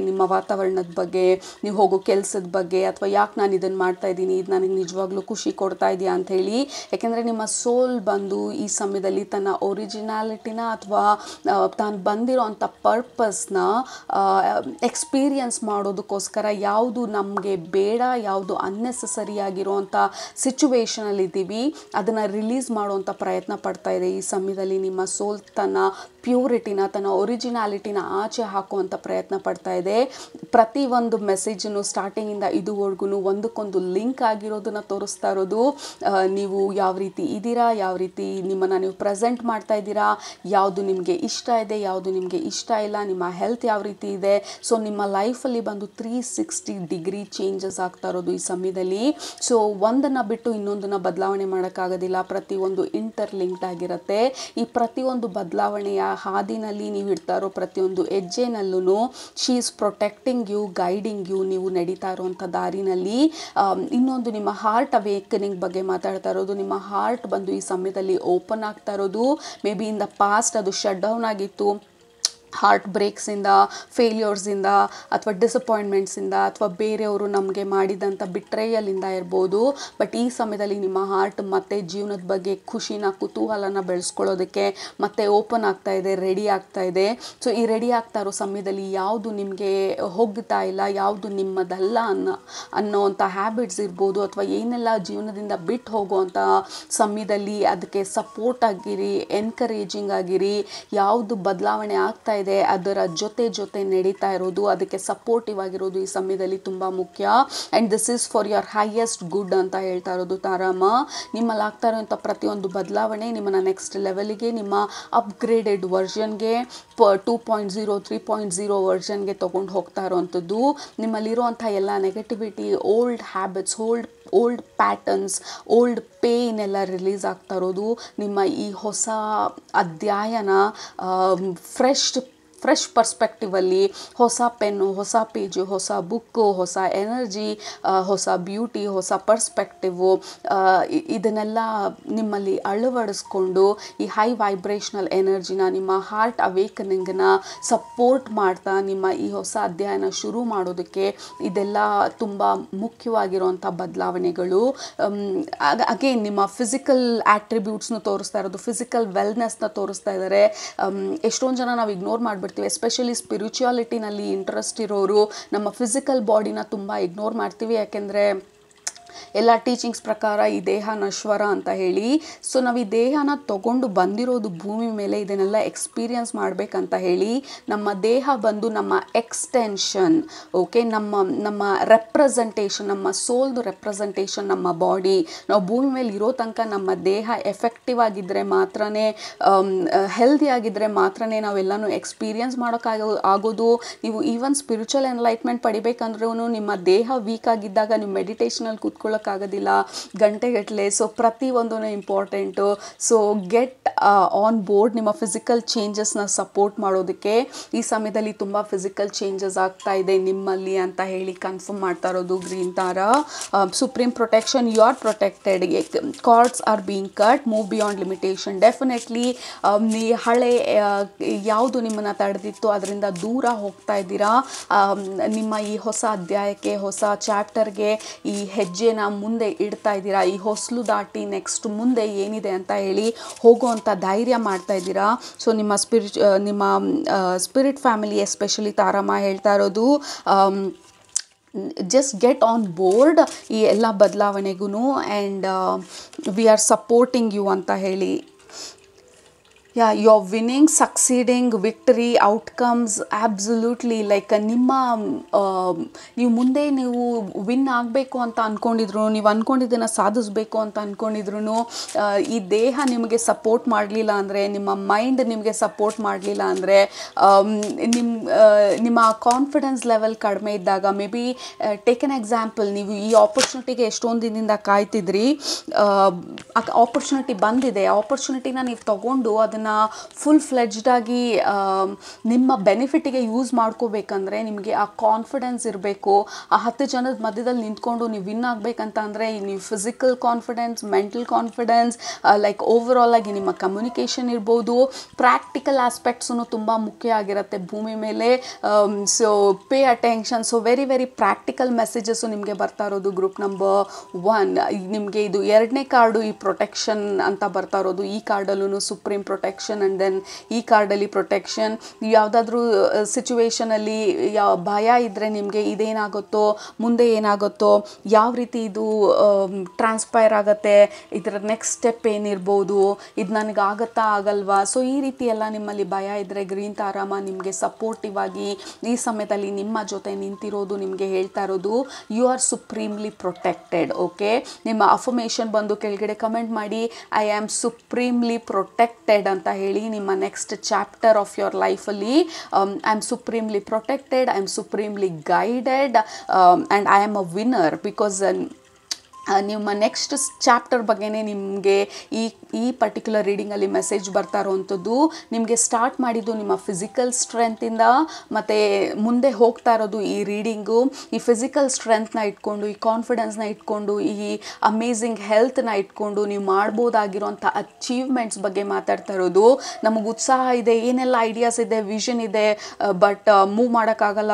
ನಿಮ್ಮ ವಾತಾವರಣದ ಬಗ್ಗೆ, ನೀವು ಹೋಗೋ ಕೆಲಸದ ಬಗ್ಗೆ, ಅಥವಾ ಯಾಕೆ ನಾನು ಇದನ್ನು ಮಾಡ್ತಾ ಇದ್ದೀನಿ, ಇದು ನನಗೆ ನಿಜವಾಗ್ಲೂ ಖುಷಿ ಕೊಡ್ತಾ ಇದೆಯಾ ಅಂಥೇಳಿ. ಯಾಕೆಂದರೆ ನಿಮ್ಮ ಸೋಲ್ ಬಂದು ಈ ಸಮಯದಲ್ಲಿ ತನ್ನ ಒರಿಜಿನಾಲಿಟಿನ ಅಥವಾ ತಾನು ಬಂದಿರೋ ಅಂಥ ಪರ್ಪಸ್ನ ಎಕ್ಸ್ಪೀರಿಯನ್ಸ್ ಮಾಡೋದಕ್ಕೋಸ್ಕರ ಯಾವುದು ನಮಗೆ ಬೇಡ, ಯಾವುದು ಅನ್ನೆಸೆಸರಿ ಆಗಿರೋವಂಥ ಸಿಚುವೇಶನಲ್ಲಿದ್ದೀವಿ ಅದನ್ನು ರಿಲೀಸ್ ಮಾಡುವಂಥ ಪ್ರಯತ್ನ ಪಡ್ತಾ ಇದೆ ಈ ಸಮಯದಲ್ಲಿ. ನಿಮ್ಮ ಸೋಲ್ ತನ್ನ ಪ್ಯೂರಿಟಿನ, ತನ್ನ ಒರಿಜಿನಾಲಿಟಿನ ಆಚೆ ಹಾಕುವಂಥ ಪ್ರಯತ್ನ ಪಡ್ತಾ ಇದೆ. ಪ್ರತಿಯೊಂದು ಮೆಸೇಜನ್ನು ಸ್ಟಾರ್ಟಿಂಗಿಂದ ಇದುವರೆಗೂ ಒಂದಕ್ಕೊಂದು ಲಿಂಕ್ ಆಗಿರೋದನ್ನು ತೋರಿಸ್ತಾ ಇರೋದು. ನೀವು ಯಾವ ರೀತಿ ಇದ್ದೀರಾ, ಯಾವ ರೀತಿ ನಿಮ್ಮನ್ನು ನೀವು ಪ್ರೆಸೆಂಟ್ ಮಾಡ್ತಾ ಇದ್ದೀರಾ, ಯಾವುದು ನಿಮಗೆ ಇಷ್ಟ ಇದೆ, ಯಾವುದು ನಿಮಗೆ ಇಷ್ಟ ಇಲ್ಲ, ನಿಮ್ಮ ಹೆಲ್ತ್ ಯಾವ ರೀತಿ ಇದೆ. ಸೊ ನಿಮ್ಮ ಲೈಫಲ್ಲಿ ಬಂದು 360 ಡಿಗ್ರಿ ಚೇಂಜಸ್ ಆಗ್ತಾ ಇರೋದು ಈ ಸಮಯದಲ್ಲಿ. ಸೊ ಒಂದನ್ನು ಬಿಟ್ಟು ಇನ್ನೊಂದನ್ನು ಬದಲಾವಣೆ ಮಾಡೋಕ್ಕಾಗೋದಿಲ್ಲ, ಪ್ರತಿಯೊಂದು ಇಂಟರ್ಲಿಂಕ್ಡ್ ಆಗಿರುತ್ತೆ. ಈ ಪ್ರತಿಯೊಂದು ಬದಲಾವಣೆಯ ಹಾದಿನಲ್ಲಿ ನೀವು ಇಡ್ತಾ ಇರೋ ಪ್ರತಿಯೊಂದು ಹೆಜ್ಜೆನಲ್ಲೂ she is protecting you, guiding you. ನೀವು ನಡೀತಾ ಇರುವಂಥ ದಾರಿನಲ್ಲಿ ಇನ್ನೊಂದು ನಿಮ್ಮ ಹಾರ್ಟ್ ಅವೇಕನಿಂಗ್ ಬಗ್ಗೆ ಮಾತಾಡ್ತಾ ಇರೋದು. ನಿಮ್ಮ ಹಾರ್ಟ್ ಬಂದು ಈ ಸಮಯದಲ್ಲಿ ಓಪನ್ ಆಗ್ತಾ ಇರೋದು. May be in the past ಅದು ಶಟ್ ಡೌನ್ ಆಗಿತ್ತು, ಹಾರ್ಟ್ ಬ್ರೇಕ್ಸಿಂದ, ಫೇಲ್ಯೂರ್ಸಿಂದ, ಅಥವಾ ಡಿಸಪಾಯಿಂಟ್ಮೆಂಟ್ಸಿಂದ, ಅಥವಾ ಬೇರೆಯವರು ನಮಗೆ ಮಾಡಿದಂಥ ಬಿಟ್ರೇಯಲಿಂದ ಇರ್ಬೋದು. ಬಟ್ ಈ ಸಮಯದಲ್ಲಿ ನಿಮ್ಮ ಹಾರ್ಟ್ ಮತ್ತೆ ಜೀವನದ ಬಗ್ಗೆ ಖುಷಿನ, ಕುತೂಹಲನ ಬೆಳೆಸ್ಕೊಳ್ಳೋದಕ್ಕೆ ಮತ್ತೆ ಓಪನ್ ಆಗ್ತಾ ಇದೆ, ರೆಡಿ ಆಗ್ತಾ ಇದೆ. ಸೊ ಈ ರೆಡಿ ಆಗ್ತಾ ಇರೋ ಸಮಯದಲ್ಲಿ ಯಾವುದು ನಿಮಗೆ ಹೋಗ್ತಾ ಇಲ್ಲ, ಯಾವುದು ನಿಮ್ಮದಲ್ಲ ಅನ್ನೋವಂಥ ಹ್ಯಾಬಿಟ್ಸ್ ಇರ್ಬೋದು, ಅಥವಾ ಏನೆಲ್ಲ ಜೀವನದಿಂದ ಬಿಟ್ಟು ಹೋಗುವಂಥ ಸಮಯದಲ್ಲಿ ಅದಕ್ಕೆ ಸಪೋರ್ಟ್ ಆಗಿರಿ, ಎನ್ಕರೇಜಿಂಗ್ ಆಗಿರಿ. ಯಾವುದು ಬದಲಾವಣೆ ಆಗ್ತಾ ಇದೆ ಅದರ ಜೊತೆ ನಡೀತಾ ಇರೋದು, ಅದಕ್ಕೆ ಸಪೋರ್ಟಿವ್ ಆಗಿರೋದು ಈ ಸಮಯದಲ್ಲಿ ತುಂಬ ಮುಖ್ಯ. And this is for your highest good ಅಂತ ಹೇಳ್ತಾ ಇರೋದು ತಾರಮ್ಮ. ನಿಮ್ಮಲ್ಲಿ ಆಗ್ತಾ ಇರೋಂಥ ಪ್ರತಿಯೊಂದು ಬದಲಾವಣೆ ನಿಮ್ಮನ್ನು ನೆಕ್ಸ್ಟ್ ಲೆವೆಲ್ಗೆ, ನಿಮ್ಮ ಅಪ್ಗ್ರೇಡೆಡ್ ವರ್ಷನ್ಗೆ, 2.0 3.0 ವರ್ಷನ್ಗೆ ತೊಗೊಂಡು ಹೋಗ್ತಾ ಇರೋವಂಥದ್ದು. ನಿಮ್ಮಲ್ಲಿರುವಂಥ ಎಲ್ಲ negativity, old habits, old patterns, old pain ಎಲ್ಲ ರಿಲೀಸ್ ಆಗ್ತಾ ಇರೋದು. ನಿಮ್ಮ ಈ ಹೊಸ ಅಧ್ಯಾಯನ ಫ್ರೆಶ್ ಪರ್ಸ್ಪೆಕ್ಟಿವಲ್ಲಿ, ಹೊಸ ಪೆನ್ನು, ಹೊಸ ಪೇಜು, ಹೊಸ ಬುಕ್ಕು, ಹೊಸ ಎನರ್ಜಿ, ಹೊಸ ಬ್ಯೂಟಿ, ಹೊಸ ಪರ್ಸ್ಪೆಕ್ಟಿವು, ಇದನ್ನೆಲ್ಲ ನಿಮ್ಮಲ್ಲಿ ಅಳವಡಿಸ್ಕೊಂಡು ಈ ಹೈ ವೈಬ್ರೇಷನಲ್ ಎನರ್ಜಿನ, ನಿಮ್ಮ ಹಾರ್ಟ್ ಅವೇಕನಿಂಗನ್ನ ಸಪೋರ್ಟ್ ಮಾಡ್ತಾ ನಿಮ್ಮ ಈ ಹೊಸ ಅಧ್ಯಾಯನ ಶುರು ಮಾಡೋದಕ್ಕೆ ಇದೆಲ್ಲ ತುಂಬ ಮುಖ್ಯವಾಗಿರುವಂಥ ಬದಲಾವಣೆಗಳು. ಅಗೇನ್ ನಿಮ್ಮ ಫಿಸಿಕಲ್ ಆಟ್ರಿಬ್ಯೂಟ್ಸ್ನ ತೋರಿಸ್ತಾ ಇರೋದು, ಫಿಸಿಕಲ್ ವೆಲ್ನೆಸ್ನ ತೋರಿಸ್ತಾ ಇದ್ದಾರೆ. ಎಷ್ಟೊಂದು ಜನ ನಾವು ಇಗ್ನೋರ್ ಮಾಡಿಬಿಡ್ತೀವಿ, ಎಸ್ಪೆಷಲಿ ಸ್ಪಿರಿಚುಯಾಲಿಟಿನಲ್ಲಿ ಇಂಟ್ರೆಸ್ಟ್ ಇರೋರು ನಮ್ಮ ಫಿಸಿಕಲ್ ಬಾಡಿನ ತುಂಬ ಇಗ್ನೋರ್ ಮಾಡ್ತೀವಿ. ಯಾಕೆಂದರೆ ಎಲ್ಲ ಟೀಚಿಂಗ್ಸ್ ಪ್ರಕಾರ ಈ ದೇಹ ನಶ್ವರ ಅಂತ ಹೇಳಿ. ಸೊ ನಾವು ಈ ದೇಹನ ತಗೊಂಡು ಬಂದಿರೋದು ಭೂಮಿ ಮೇಲೆ ಇದನ್ನೆಲ್ಲ ಎಕ್ಸ್ಪೀರಿಯನ್ಸ್ ಮಾಡಬೇಕಂತ ಹೇಳಿ. ನಮ್ಮ ದೇಹ ಬಂದು ನಮ್ಮ ಎಕ್ಸ್ಟೆನ್ಷನ್, ಓಕೆ, ನಮ್ಮ ರೆಪ್ರೆಸೆಂಟೇಷನ್, ನಮ್ಮ ಸೋಲ್ದು ರೆಪ್ರೆಸೆಂಟೇಷನ್ ನಮ್ಮ ಬಾಡಿ. ನಾವು ಭೂಮಿ ಮೇಲೆ ಇರೋ ತನಕ ನಮ್ಮ ದೇಹ ಎಫೆಕ್ಟಿವ್ ಆಗಿದ್ದರೆ ಮಾತ್ರನೇ, ಹೆಲ್ದಿ ಆಗಿದ್ದರೆ ಮಾತ್ರನೇ ನಾವೆಲ್ಲನೂ ಎಕ್ಸ್ಪೀರಿಯನ್ಸ್ ಆಗೋದು. ನೀವು ಈವನ್ ಸ್ಪಿರಿಚುವಲ್ ಎನ್ಲೈಟ್ಮೆಂಟ್ ಪಡಿಬೇಕಂದ್ರೂ ನಿಮ್ಮ ದೇಹ ವೀಕ್ ಆಗಿದ್ದಾಗ ನೀವು ಮೆಡಿಟೇಷನಲ್ಲಿ ಕೂತ್ಕೊಳ್ಳೋಕ್ಕಾಗೋದಿಲ್ಲ ಗಂಟೆಗಟ್ಟಲೆ. ಸೊ ಪ್ರತಿಯೊಂದೂ important. So get on board ನಿಮ್ಮ ಫಿಸಿಕಲ್ ಚೇಂಜಸ್ನ ಸಪೋರ್ಟ್ ಮಾಡೋದಕ್ಕೆ. ಈ ಸಮಯದಲ್ಲಿ ತುಂಬ ಫಿಸಿಕಲ್ ಚೇಂಜಸ್ ಆಗ್ತಾ ಇದೆ ನಿಮ್ಮಲ್ಲಿ ಅಂತ ಹೇಳಿ ಕನ್ಫರ್ಮ್ ಮಾಡ್ತಾ ಇರೋದು ಗ್ರೀನ್ ತಾರ. Supreme protection, you are protected, cards are being cut, move beyond limitation. Definitely ಈ ಹಳೆ ಯಾವುದು ನಿಮ್ಮನ್ನು ತಡೆದಿತ್ತು ಅದರಿಂದ ದೂರ ಹೋಗ್ತಾ ಇದ್ದೀರಾ. ನಿಮ್ಮ ಈ ಹೊಸ ಅಧ್ಯಾಯಕ್ಕೆ, ಹೊಸ ಚಾಪ್ಟರ್ಗೆ ಈ ಹೆಜ್ಜೆನ ಮುಂದೆ ಇಡ್ತಾ ಇದ್ದೀರಾ. ಈ ಹೊಸಲು ದಾಟಿ ನೆಕ್ಸ್ಟ್ ಮುಂದೆ ಏನಿದೆ ಅಂತ ಹೇಳಿ ಹೋಗುವಂಥ ಧೈರ್ಯ ಮಾಡ್ತಾ ಇದ್ದೀರಾ. ಸೊ ನಿಮ್ಮ ಸ್ಪಿರಿಟ್ ಫ್ಯಾಮಿಲಿ ಎಸ್ಪೆಷಲಿ ತಾರಮ್ಮ ಹೇಳ್ತಾ ಇರೋದು, ಜಸ್ಟ್ ಗೆಟ್ ಆನ್ ಬೋರ್ಡ್ ಈ ಎಲ್ಲ ಬದಲಾವಣೆಗೂ, and we are supporting you ಅಂತ ಹೇಳಿ. Yeah, you are winning, succeeding, victory, outcomes, absolutely. Like ನೀವು ಮುಂದೆ ನೀವು ವಿನ್ ಆಗಬೇಕು ಅಂತ ಅಂದ್ಕೊಂಡಿದ್ರು, ನೀವು ಅಂದ್ಕೊಂಡಿದ್ದನ್ನು ಸಾಧಿಸಬೇಕು ಅಂತ ಅಂದ್ಕೊಂಡಿದ್ರು, ಈ ದೇಹ ನಿಮಗೆ ಸಪೋರ್ಟ್ ಮಾಡಲಿಲ್ಲ ಅಂದರೆ, ನಿಮ್ಮ ಮೈಂಡ್ ನಿಮಗೆ ಸಪೋರ್ಟ್ ಮಾಡಲಿಲ್ಲ ಅಂದರೆ, ನಿಮ್ಮ ಕಾನ್ಫಿಡೆನ್ಸ್ ಲೆವೆಲ್ ಕಡಿಮೆ ಇದ್ದಾಗ, may be take an example, ನೀವು ಈ ಆಪರ್ಚುನಿಟಿಗೆ ಎಷ್ಟೊಂದು ದಿನದಿಂದ ಕಾಯ್ತಿದ್ರಿ, ಆಪರ್ಚುನಿಟಿ ಬಂದಿದೆ, ಆಪರ್ಚುನಿಟಿನ ನೀವು ತಗೊಂಡು ಅದನ್ನು ಫುಲ್ ಫ್ಲೆಡ್ಜ್ಡ್ ಆಗಿ ನಿಮ್ಮ ಬೆನಿಫಿಟಿಗೆ ಯೂಸ್ ಮಾಡ್ಕೋಬೇಕಂದ್ರೆ ನಿಮಗೆ ಆ ಕಾನ್ಫಿಡೆನ್ಸ್ ಇರಬೇಕು. ಆ 10 ಜನದ ಮಧ್ಯದಲ್ಲಿ ನಿಂತ್ಕೊಂಡು ನೀವು ವಿನ್ ಆಗಬೇಕಂತ ಅಂದರೆ ನೀವು physical confidence, mental confidence, like over all ಆಗಿ ನಿಮ್ಮ ಕಮ್ಯುನಿಕೇಷನ್ ಇರ್ಬೋದು, ಪ್ರಾಕ್ಟಿಕಲ್ ಆಸ್ಪೆಕ್ಟ್ಸೂ ತುಂಬ ಮುಖ್ಯ ಆಗಿರುತ್ತೆ ಭೂಮಿ ಮೇಲೆ. So pay attention. So very practical messages ನಿಮಗೆ ಬರ್ತಾ ಇರೋದು ಗ್ರೂಪ್ ನಂಬರ್ 1. ನಿಮಗೆ ಇದು 2ನೇ ಕಾರ್ಡು, ಈ ಪ್ರೊಟೆಕ್ಷನ್ ಅಂತ ಬರ್ತಾ ಇರೋದು. ಈ ಕಾರ್ಡಲ್ಲೂ ಸುಪ್ರೀಂ ಪ್ರೊಟೆಕ್ಷನ್, ಆ್ಯಂಡ್ ದೆನ್ ಈ ಕಾರ್ಡಲ್ಲಿ ಪ್ರೊಟೆಕ್ಷನ್. ನೀವು ಯಾವುದಾದ್ರೂ ಸಿಚುವೇಷನಲ್ಲಿ ಭಯ ಇದ್ದರೆ ನಿಮಗೆ ಇದೇನಾಗುತ್ತೋ, ಮುಂದೆ ಏನಾಗುತ್ತೋ, ಯಾವ ರೀತಿ ಇದು ಟ್ರಾನ್ಸ್ಪೈರ್ ಆಗುತ್ತೆ, ಇದರ ನೆಕ್ಸ್ಟ್ ಸ್ಟೆಪ್ ಏನಿರ್ಬೋದು, ಇದು ನನಗೆ ಆಗುತ್ತಾ ಆಗಲ್ವಾ. ಸೊ ಈ ರೀತಿ ಎಲ್ಲ ನಿಮ್ಮಲ್ಲಿ ಭಯ ಇದ್ದರೆ ಗ್ರೀನ್ ತಾರಮ್ಮ ನಿಮಗೆ ಸಪೋರ್ಟಿವ್ ಆಗಿ ಈ ಸಮಯದಲ್ಲಿ ನಿಮ್ಮ ಜೊತೆ ನಿಂತಿರೋದು ನಿಮಗೆ ಹೇಳ್ತಾ ಇರೋದು, you are supremely protected. Okay, ನಿಮ್ಮ ಅಫರ್ಮೇಷನ್ ಬಂದು ಕೆಳಗಡೆ ಕಮೆಂಟ್ ಮಾಡಿ, ಐ ಆಮ್ ಸುಪ್ರೀಮ್ಲಿ ಪ್ರೊಟೆಕ್ಟೆಡ್ ಅಂತ ಹೇಳಿ. ನಿಮ್ಮ ನೆಕ್ಸ್ಟ್ ಚಾಪ್ಟರ್ ಆಫ್ ಯುವರ್ ಲೈಫಲ್ಲಿ I am supremely protected, I am supremely guided and I am a winner because ನಿಮ್ಮ ನೆಕ್ಸ್ಟ್ ಚಾಪ್ಟರ್ ಬಗ್ಗೆನೇ ನಿಮಗೆ ಈ ಪರ್ಟಿಕ್ಯುಲರ್ ರೀಡಿಂಗಲ್ಲಿ ಮೆಸೇಜ್ ಬರ್ತಾ ಇರೋವಂಥದ್ದು. ನಿಮಗೆ ಸ್ಟಾರ್ಟ್ ಮಾಡಿದ್ದು ನಿಮ್ಮ ಫಿಸಿಕಲ್ ಸ್ಟ್ರೆಂತಿಂದ, ಮತ್ತು ಮುಂದೆ ಹೋಗ್ತಾ ಇರೋದು ಈ ರೀಡಿಂಗು ಈ ಫಿಸಿಕಲ್ ಸ್ಟ್ರೆಂತ್ನ ಇಟ್ಕೊಂಡು, ಈ ಕಾನ್ಫಿಡೆನ್ಸ್ನ ಇಟ್ಕೊಂಡು, ಈ ಅಮೇಝಿಂಗ್ ಹೆಲ್ತ್ನ ಇಟ್ಕೊಂಡು ನೀವು ಮಾಡ್ಬೋದಾಗಿರೋಂಥ ಅಚೀವ್ಮೆಂಟ್ಸ್ ಬಗ್ಗೆ ಮಾತಾಡ್ತಾ ಇರೋದು. ನಮಗೆ ಉತ್ಸಾಹ ಇದೆ, ಏನೆಲ್ಲ ಐಡಿಯಾಸ್ ಇದೆ, ವಿಷನ್ ಇದೆ, ಬಟ್ ಮೂವ್ ಮಾಡೋಕ್ಕಾಗಲ್ಲ,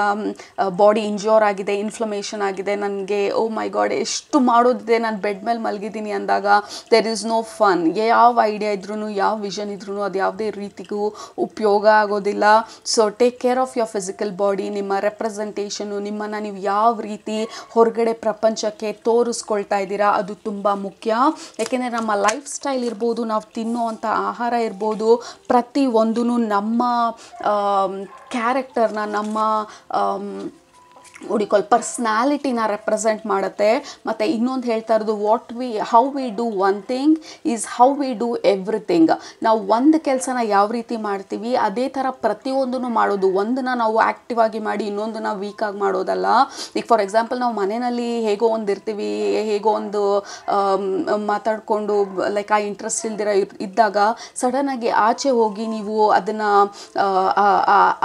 ಬಾಡಿ ಇಂಜೋರ್ ಆಗಿದೆ, ಇನ್ಫ್ಲಮೇಷನ್ ಆಗಿದೆ, ನನಗೆ ಓ ಮೈ ಗಾಡ್ ಎಷ್ಟು ಮಾಡೋದಿದೆ, ನಾನು ಬೆಡ್ ಮೇಲೆ ಮಲಗಿದ್ದೀನಿ ಅಂದಾಗ ದೇರ್ ಈಸ್ ನೋ ಫನ್. ಯಾವ ಐಡಿಯಾ ಇದ್ರೂ, ಯಾವ ವಿಷನ್ ಇದ್ರೂ ಅದು ಯಾವುದೇ ರೀತಿಗೂ ಉಪಯೋಗ ಆಗೋದಿಲ್ಲ. So take care of your physical body. ನಿಮ್ಮ ರೆಪ್ರೆಸೆಂಟೇಷನು, ನಿಮ್ಮನ್ನು ನೀವು ಯಾವ ರೀತಿ ಹೊರಗಡೆ ಪ್ರಪಂಚಕ್ಕೆ ತೋರಿಸ್ಕೊಳ್ತಾ ಇದ್ದೀರಾ ಅದು ತುಂಬ ಮುಖ್ಯ. ಯಾಕೆಂದರೆ ನಮ್ಮ ಲೈಫ್ ಸ್ಟೈಲ್ ಇರ್ಬೋದು, ನಾವು ತಿನ್ನುವಂಥ ಆಹಾರ ಇರ್ಬೋದು, ಪ್ರತಿಯೊಂದೂ ನಮ್ಮ ಕ್ಯಾರೆಕ್ಟರ್ನ, ನಮ್ಮ ಪರ್ಸ್ನಾಲಿಟಿನ ರೆಪ್ರೆಸೆಂಟ್ ಮಾಡುತ್ತೆ. ಮತ್ತು ಇನ್ನೊಂದು ಹೇಳ್ತಾ ಇರೋದು how we do one thing is how we do everything. ನಾವು ಒಂದು ಕೆಲಸನ ಯಾವ ರೀತಿ ಮಾಡ್ತೀವಿ ಅದೇ ಥರ ಪ್ರತಿಯೊಂದನ್ನು ಮಾಡೋದು. ಒಂದನ್ನು ನಾವು ಆ್ಯಕ್ಟಿವ್ ಆಗಿ ಮಾಡಿ ಇನ್ನೊಂದನ್ನು ವೀಕಾಗಿ ಮಾಡೋದಲ್ಲ. ಈಗ ಫಾರ್ ಎಕ್ಸಾಂಪಲ್ ನಾವು ಮನೆಯಲ್ಲಿ ಹೇಗೋ ಒಂದು ಇರ್ತೀವಿ, ಹೇಗೋ ಒಂದು ಮಾತಾಡಿಕೊಂಡು ಲೈಕ್ ಆ ಇಂಟ್ರೆಸ್ಟ್ ಇದ್ದಾಗ ಸಡನ್ನಾಗಿ ಆಚೆ ಹೋಗಿ ನೀವು ಅದನ್ನು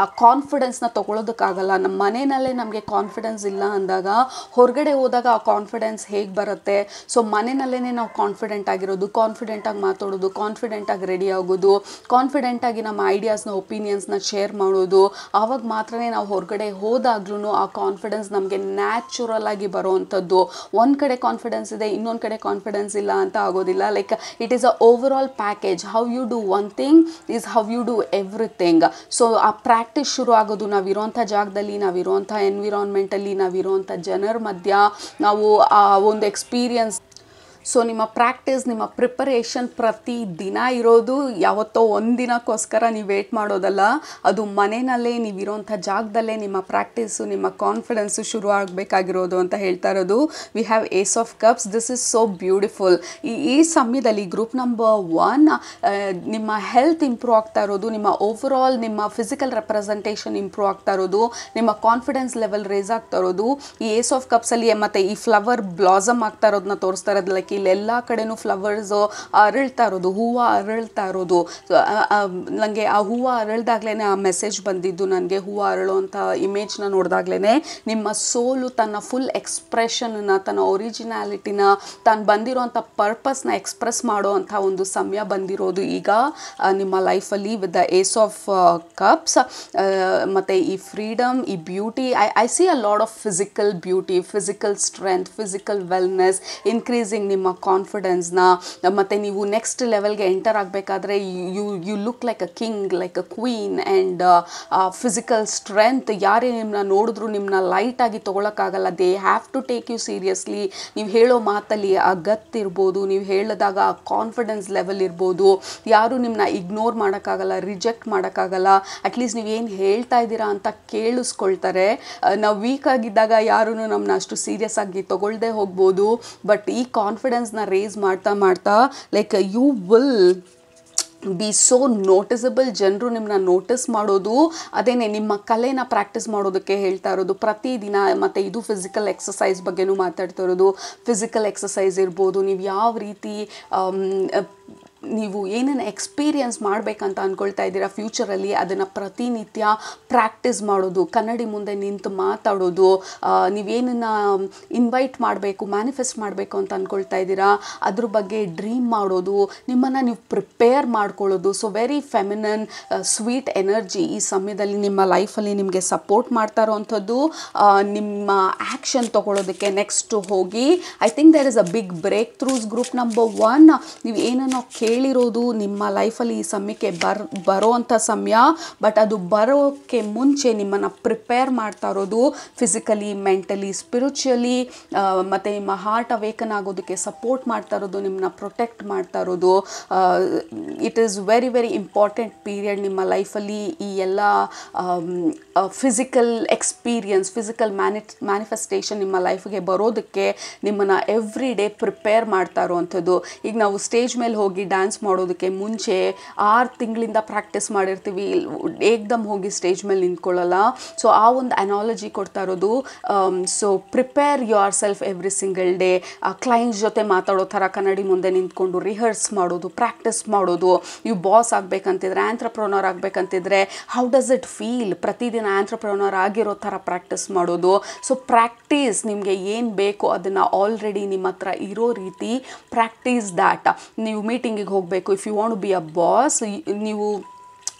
ಆ ಕಾನ್ಫಿಡೆನ್ಸ್ನ ತೊಗೊಳೋದಕ್ಕಾಗಲ್ಲ. ನಮ್ಮ ಮನೆಯಲ್ಲೇ ನಮಗೆ ಕಾನ್ಫಿಡೆನ್ಸ್ ಇಲ್ಲ ಅಂದಾಗ ಹೊರಗಡೆ ಹೋದಾಗ ಆ ಕಾನ್ಫಿಡೆನ್ಸ್ ಹೇಗೆ ಬರುತ್ತೆ? ಸೊ ಮನೆಯಲ್ಲೇ ನಾವು ಕಾನ್ಫಿಡೆಂಟ್ ಆಗಿರೋದು, ಕಾನ್ಫಿಡೆಂಟಾಗಿ ಮಾತಾಡೋದು, ಕಾನ್ಫಿಡೆಂಟಾಗಿ ರೆಡಿ ಆಗೋದು, ಕಾನ್ಫಿಡೆಂಟಾಗಿ ನಮ್ಮ ಐಡಿಯಾಸ್ನ ಒಪಿನಿಯನ್ಸ್ನ ಶೇರ್ ಮಾಡೋದು. ಆವಾಗ ಮಾತ್ರನೇ ನಾವು ಹೊರಗಡೆ ಹೋದಾಗ್ಲೂ ಆ ಕಾನ್ಫಿಡೆನ್ಸ್ ನಮಗೆ ನ್ಯಾಚುರಲ್ ಆಗಿ ಬರೋವಂಥದ್ದು. ಒಂದು ಕಡೆ ಕಾನ್ಫಿಡೆನ್ಸ್ ಇದೆ, ಇನ್ನೊಂದು ಕಡೆ ಕಾನ್ಫಿಡೆನ್ಸ್ ಇಲ್ಲ ಅಂತ ಆಗೋದಿಲ್ಲ. Like it is a overall package. How you do one thing is how you do everything. So ಆ ಪ್ರಾಕ್ಟೀಸ್ ಶುರು ಆಗೋದು ನಾವಿರೋಂಥ ಜಾಗದಲ್ಲಿ, ನಾವಿರೋಂಥ ಎನ್ವಿರಾನ್ಮೆಂಟಲ್ಲಿ, ನಾವಿರೋಂಥ ಜನರ ಮಧ್ಯ, ನಾವು ಆ ಒಂದು ಎಕ್ಸ್ಪೀರಿಯನ್ಸ್. ಸೊ ನಿಮ್ಮ ಪ್ರಾಕ್ಟೀಸ್, ನಿಮ್ಮ ಪ್ರಿಪರೇಷನ್ ಪ್ರತಿ ದಿನ ಇರೋದು. ಯಾವತ್ತೋ ಒಂದು ದಿನಕ್ಕೋಸ್ಕರ ನೀವು ವೇಟ್ ಮಾಡೋದಲ್ಲ, ಅದು ಮನೆಯಲ್ಲೇ ನೀವಿರೋಂಥ ಜಾಗದಲ್ಲೇ ನಿಮ್ಮ ಪ್ರಾಕ್ಟೀಸು, ನಿಮ್ಮ ಕಾನ್ಫಿಡೆನ್ಸು ಶುರು ಆಗಬೇಕಾಗಿರೋದು ಅಂತ ಹೇಳ್ತಾ ಇರೋದು. We have ace of cups. This is so beautiful. ಈ ಸಮಯದಲ್ಲಿ ಗ್ರೂಪ್ ನಂಬರ್ 1 ನಿಮ್ಮ ಹೆಲ್ತ್ ಇಂಪ್ರೂವ್ ಆಗ್ತಾ ಇರೋದು, ನಿಮ್ಮ ಓವರ್ ಆಲ್ ನಿಮ್ಮ ಫಿಸಿಕಲ್ ರೆಪ್ರೆಸೆಂಟೇಷನ್ ಇಂಪ್ರೂವ್ ಆಗ್ತಾ ಇರೋದು, ನಿಮ್ಮ ಕಾನ್ಫಿಡೆನ್ಸ್ ಲೆವೆಲ್ ರೇಸ್ ಆಗ್ತಾ ಇರೋದು. ಈ ಏಸ್ ಆಫ್ ಕಪ್ಸಲ್ಲಿ ಮತ್ತು ಈ ಫ್ಲವರ್ ಬ್ಲಾಸಮ್ ಆಗ್ತಾ ಇರೋದನ್ನ ತೋರಿಸ್ತಾ ಇರೋದು. ಲೈಕ್ ಇಲ್ಲೆಲ್ಲ ಕಡೆನೂ ಫ್ಲವರ್ಸು ಅರಳ್ತಾ ಇರೋದು, ಹೂವು ಅರಳ್ತಾ ಇರೋದು. ನನಗೆ ಆ ಹೂವು ಅರಳ್ದಾಗ್ಲೇ ಆ ಮೆಸೇಜ್ ಬಂದಿದ್ದು. ನನಗೆ ಹೂವು ಅರಳುವಂಥ ಇಮೇಜ್ನ ನೋಡಿದಾಗ್ಲೇ ನಿಮ್ಮ ಸೋಲು ತನ್ನ ಫುಲ್ ಎಕ್ಸ್ಪ್ರೆಷನ್ನ, ತನ್ನ ಒರಿಜಿನಾಲಿಟಿನ, ತಾನು ಬಂದಿರೋಂಥ ಪರ್ಪಸ್ನ ಎಕ್ಸ್ಪ್ರೆಸ್ ಮಾಡೋ ಅಂಥ ಒಂದು ಸಮಯ ಬಂದಿರೋದು ಈಗ ನಿಮ್ಮ ಲೈಫಲ್ಲಿ with the ace of cups. ಮತ್ತು ಈ ಫ್ರೀಡಮ್, ಈ beauty, I see a lot of physical beauty, physical strength, physical wellness, increasing ನಿಮ್ಮ ಕಾನ್ಫಿಡೆನ್ಸ್ನ. ಮತ್ತು ನೀವು ನೆಕ್ಸ್ಟ್ ಲೆವೆಲ್ಗೆ ಎಂಟರ್ ಆಗಬೇಕಾದ್ರೆ you look like a king, like a queen. And physical strength, ಯಾರೇ ನಿಮ್ಮನ್ನ ನೋಡಿದ್ರು ನಿಮ್ಮನ್ನ ಲೈಟಾಗಿ ತೊಗೊಳಕ್ಕಾಗಲ್ಲ. They have to take you seriously. ನೀವು ಹೇಳೋ ಮಾತಲ್ಲಿ ಆ ಗತ್ತಿರ್ಬೋದು, ನೀವು ಹೇಳಿದಾಗ ಆ ಕಾನ್ಫಿಡೆನ್ಸ್ ಲೆವೆಲ್ ಇರ್ಬೋದು. ಯಾರೂ ನಿಮ್ಮನ್ನ ಇಗ್ನೋರ್ ಮಾಡೋಕ್ಕಾಗಲ್ಲ, ರಿಜೆಕ್ಟ್ ಮಾಡೋಕ್ಕಾಗಲ್ಲ. ಅಟ್ಲೀಸ್ಟ್ ನೀವೇನು ಹೇಳ್ತಾ ಇದ್ದೀರಾ ಅಂತ ಕೇಳಿಸ್ಕೊಳ್ತಾರೆ. ನಾವು ವೀಕ್ ಆಗಿದ್ದಾಗ ಯಾರೂ ನಮ್ಮನ್ನ ಅಷ್ಟು ಸೀರಿಯಸ್ ಆಗಿ ತೊಗೊಳ್ದೇ ಹೋಗ್ಬೋದು. ಬಟ್ ಈ ಕಾನ್ಫಿಡೆನ್ಸ್ನ ರೇಸ್ ಮಾಡ್ತಾ like you will be so noticeable. ಜನರು ನಿಮ್ಮನ್ನ ನೋಟಿಸ್ ಮಾಡೋದು ಅದೇನೆ. ನಿಮ್ಮ ಕಲೆನ ಪ್ರಾಕ್ಟೀಸ್ ಮಾಡೋದಕ್ಕೆ ಹೇಳ್ತಾ ಇರೋದು ಪ್ರತಿದಿನ. ಮತ್ತು ಇದು ಫಿಸಿಕಲ್ ಎಕ್ಸಸೈಸ್ ಬಗ್ಗೆನೂ ಮಾತಾಡ್ತಾ ಇರೋದು. ಫಿಸಿಕಲ್ ಎಕ್ಸಸೈಸ್ ಇರ್ಬೋದು, ನೀವು ಯಾವ ರೀತಿ ನೀವು ಏನೇನು ಎಕ್ಸ್ಪೀರಿಯನ್ಸ್ ಮಾಡಬೇಕಂತ ಅಂದ್ಕೊಳ್ತಾ ಇದ್ದೀರಾ ಫ್ಯೂಚರಲ್ಲಿ, ಅದನ್ನು ಪ್ರತಿನಿತ್ಯ ಪ್ರಾಕ್ಟೀಸ್ ಮಾಡೋದು, ಕನ್ನಡಿ ಮುಂದೆ ನಿಂತು ಮಾತಾಡೋದು, ನೀವೇನನ್ನು ಇನ್ವೈಟ್ ಮಾಡಬೇಕು, ಮ್ಯಾನಿಫೆಸ್ಟ್ ಮಾಡಬೇಕು ಅಂತ ಅಂದ್ಕೊಳ್ತಾ ಇದ್ದೀರಾ ಅದ್ರ ಬಗ್ಗೆ ಡ್ರೀಮ್ ಮಾಡೋದು, ನಿಮ್ಮನ್ನು ನೀವು ಪ್ರಿಪೇರ್ ಮಾಡ್ಕೊಳ್ಳೋದು. So very feminine sweet energy ಈ ಸಮಯದಲ್ಲಿ ನಿಮ್ಮ ಲೈಫಲ್ಲಿ ನಿಮಗೆ ಸಪೋರ್ಟ್ ಮಾಡ್ತಾ ಇರೋವಂಥದ್ದು. ನಿಮ್ಮ ಆ್ಯಕ್ಷನ್ ತೊಗೊಳೋದಕ್ಕೆ ನೆಕ್ಸ್ಟ್ ಹೋಗಿ. I think there is a big breakthroughs group number 1. ನೀವು ಏನನ್ನೋ ಕೇಳಿರೋದು ನಿಮ್ಮ ಲೈಫಲ್ಲಿ ಈ ಸಮಯಕ್ಕೆ ಬರೋವಂಥ ಸಮಯ. ಬಟ್ ಅದು ಬರೋಕ್ಕೆ ಮುಂಚೆ ನಿಮ್ಮನ್ನು ಪ್ರಿಪೇರ್ ಮಾಡ್ತಾ ಇರೋದು ಫಿಸಿಕಲಿ, ಮೆಂಟಲಿ, ಸ್ಪಿರಿಚುವಲಿ. ಮತ್ತು ನಿಮ್ಮ ಹಾರ್ಟ್ ಅವೇಕನ್ ಆಗೋದಕ್ಕೆ ಸಪೋರ್ಟ್ ಮಾಡ್ತಾ ಇರೋದು, ನಿಮ್ಮನ್ನ ಪ್ರೊಟೆಕ್ಟ್ ಮಾಡ್ತಾ ಇರೋದು. It is very very important period ನಿಮ್ಮ ಲೈಫಲ್ಲಿ. ಈ ಎಲ್ಲ ಫಿಸಿಕಲ್ ಎಕ್ಸ್ಪೀರಿಯನ್ಸ್, ಫಿಸಿಕಲ್ ಮ್ಯಾನಿಫೆಸ್ಟೇಷನ್ ನಿಮ್ಮ ಲೈಫಿಗೆ ಬರೋದಕ್ಕೆ ನಿಮ್ಮನ್ನು ಎವ್ರಿ ಡೇ ಪ್ರಿಪೇರ್ ಮಾಡ್ತಾ ಇರೋವಂಥದ್ದು. ಈಗ ನಾವು ಸ್ಟೇಜ್ ಮೇಲೆ ಹೋಗಿ ಡ್ಯಾನ್ಸ್ ಮಾಡೋದಕ್ಕೆ ಮುಂಚೆ 6 ತಿಂಗಳಿಂದ ಪ್ರಾಕ್ಟೀಸ್ ಮಾಡಿರ್ತೀವಿ, ಏಕ್ದಮ್ ಹೋಗಿ ಸ್ಟೇಜ್ ಮೇಲೆ ನಿಂತ್ಕೊಳ್ಳಲ್ಲ. ಸೊ ಆ ಒಂದು ಅನಾಲಜಿ ಕೊಡ್ತಾ ಇರೋದು. So prepare your self every single day. Clients ಜೊತೆ ಮಾತಾಡೋ ಥರ ಕನ್ನಡಿ ಮುಂದೆ ನಿಂತ್ಕೊಂಡು ರಿಹರ್ಸ್ ಮಾಡೋದು, ಪ್ರಾಕ್ಟೀಸ್ ಮಾಡೋದು. ನೀವು ಬಾಸ್ ಆಗಬೇಕಂತಿದ್ರೆ, ಆಂಟ್ರಪ್ರನರ್ ಆಗಬೇಕಂತಿದ್ರೆ ಹೌ ಡಸ್ ಇಟ್ ಫೀಲ್, ಪ್ರತಿದಿನ ಆಂಟ್ರಪ್ರನರ್ ಆಗಿರೋ ಥರ ಪ್ರಾಕ್ಟೀಸ್ ಮಾಡೋದು. ಸೊ ಪ್ರಾಕ್ಟೀಸ್, ನಿಮಗೆ ಏನು ಬೇಕು ಅದನ್ನು ಆಲ್ರೆಡಿ ನಿಮ್ಮ ಹತ್ರ ಇರೋ ರೀತಿ ಪ್ರಾಕ್ಟೀಸ್ ದ್ಯಾಟ್. ನೀವು ಮೀಟಿಂಗಿಗೆ ಹೋಗಬೇಕು, if you want to be a boss, ನೀವು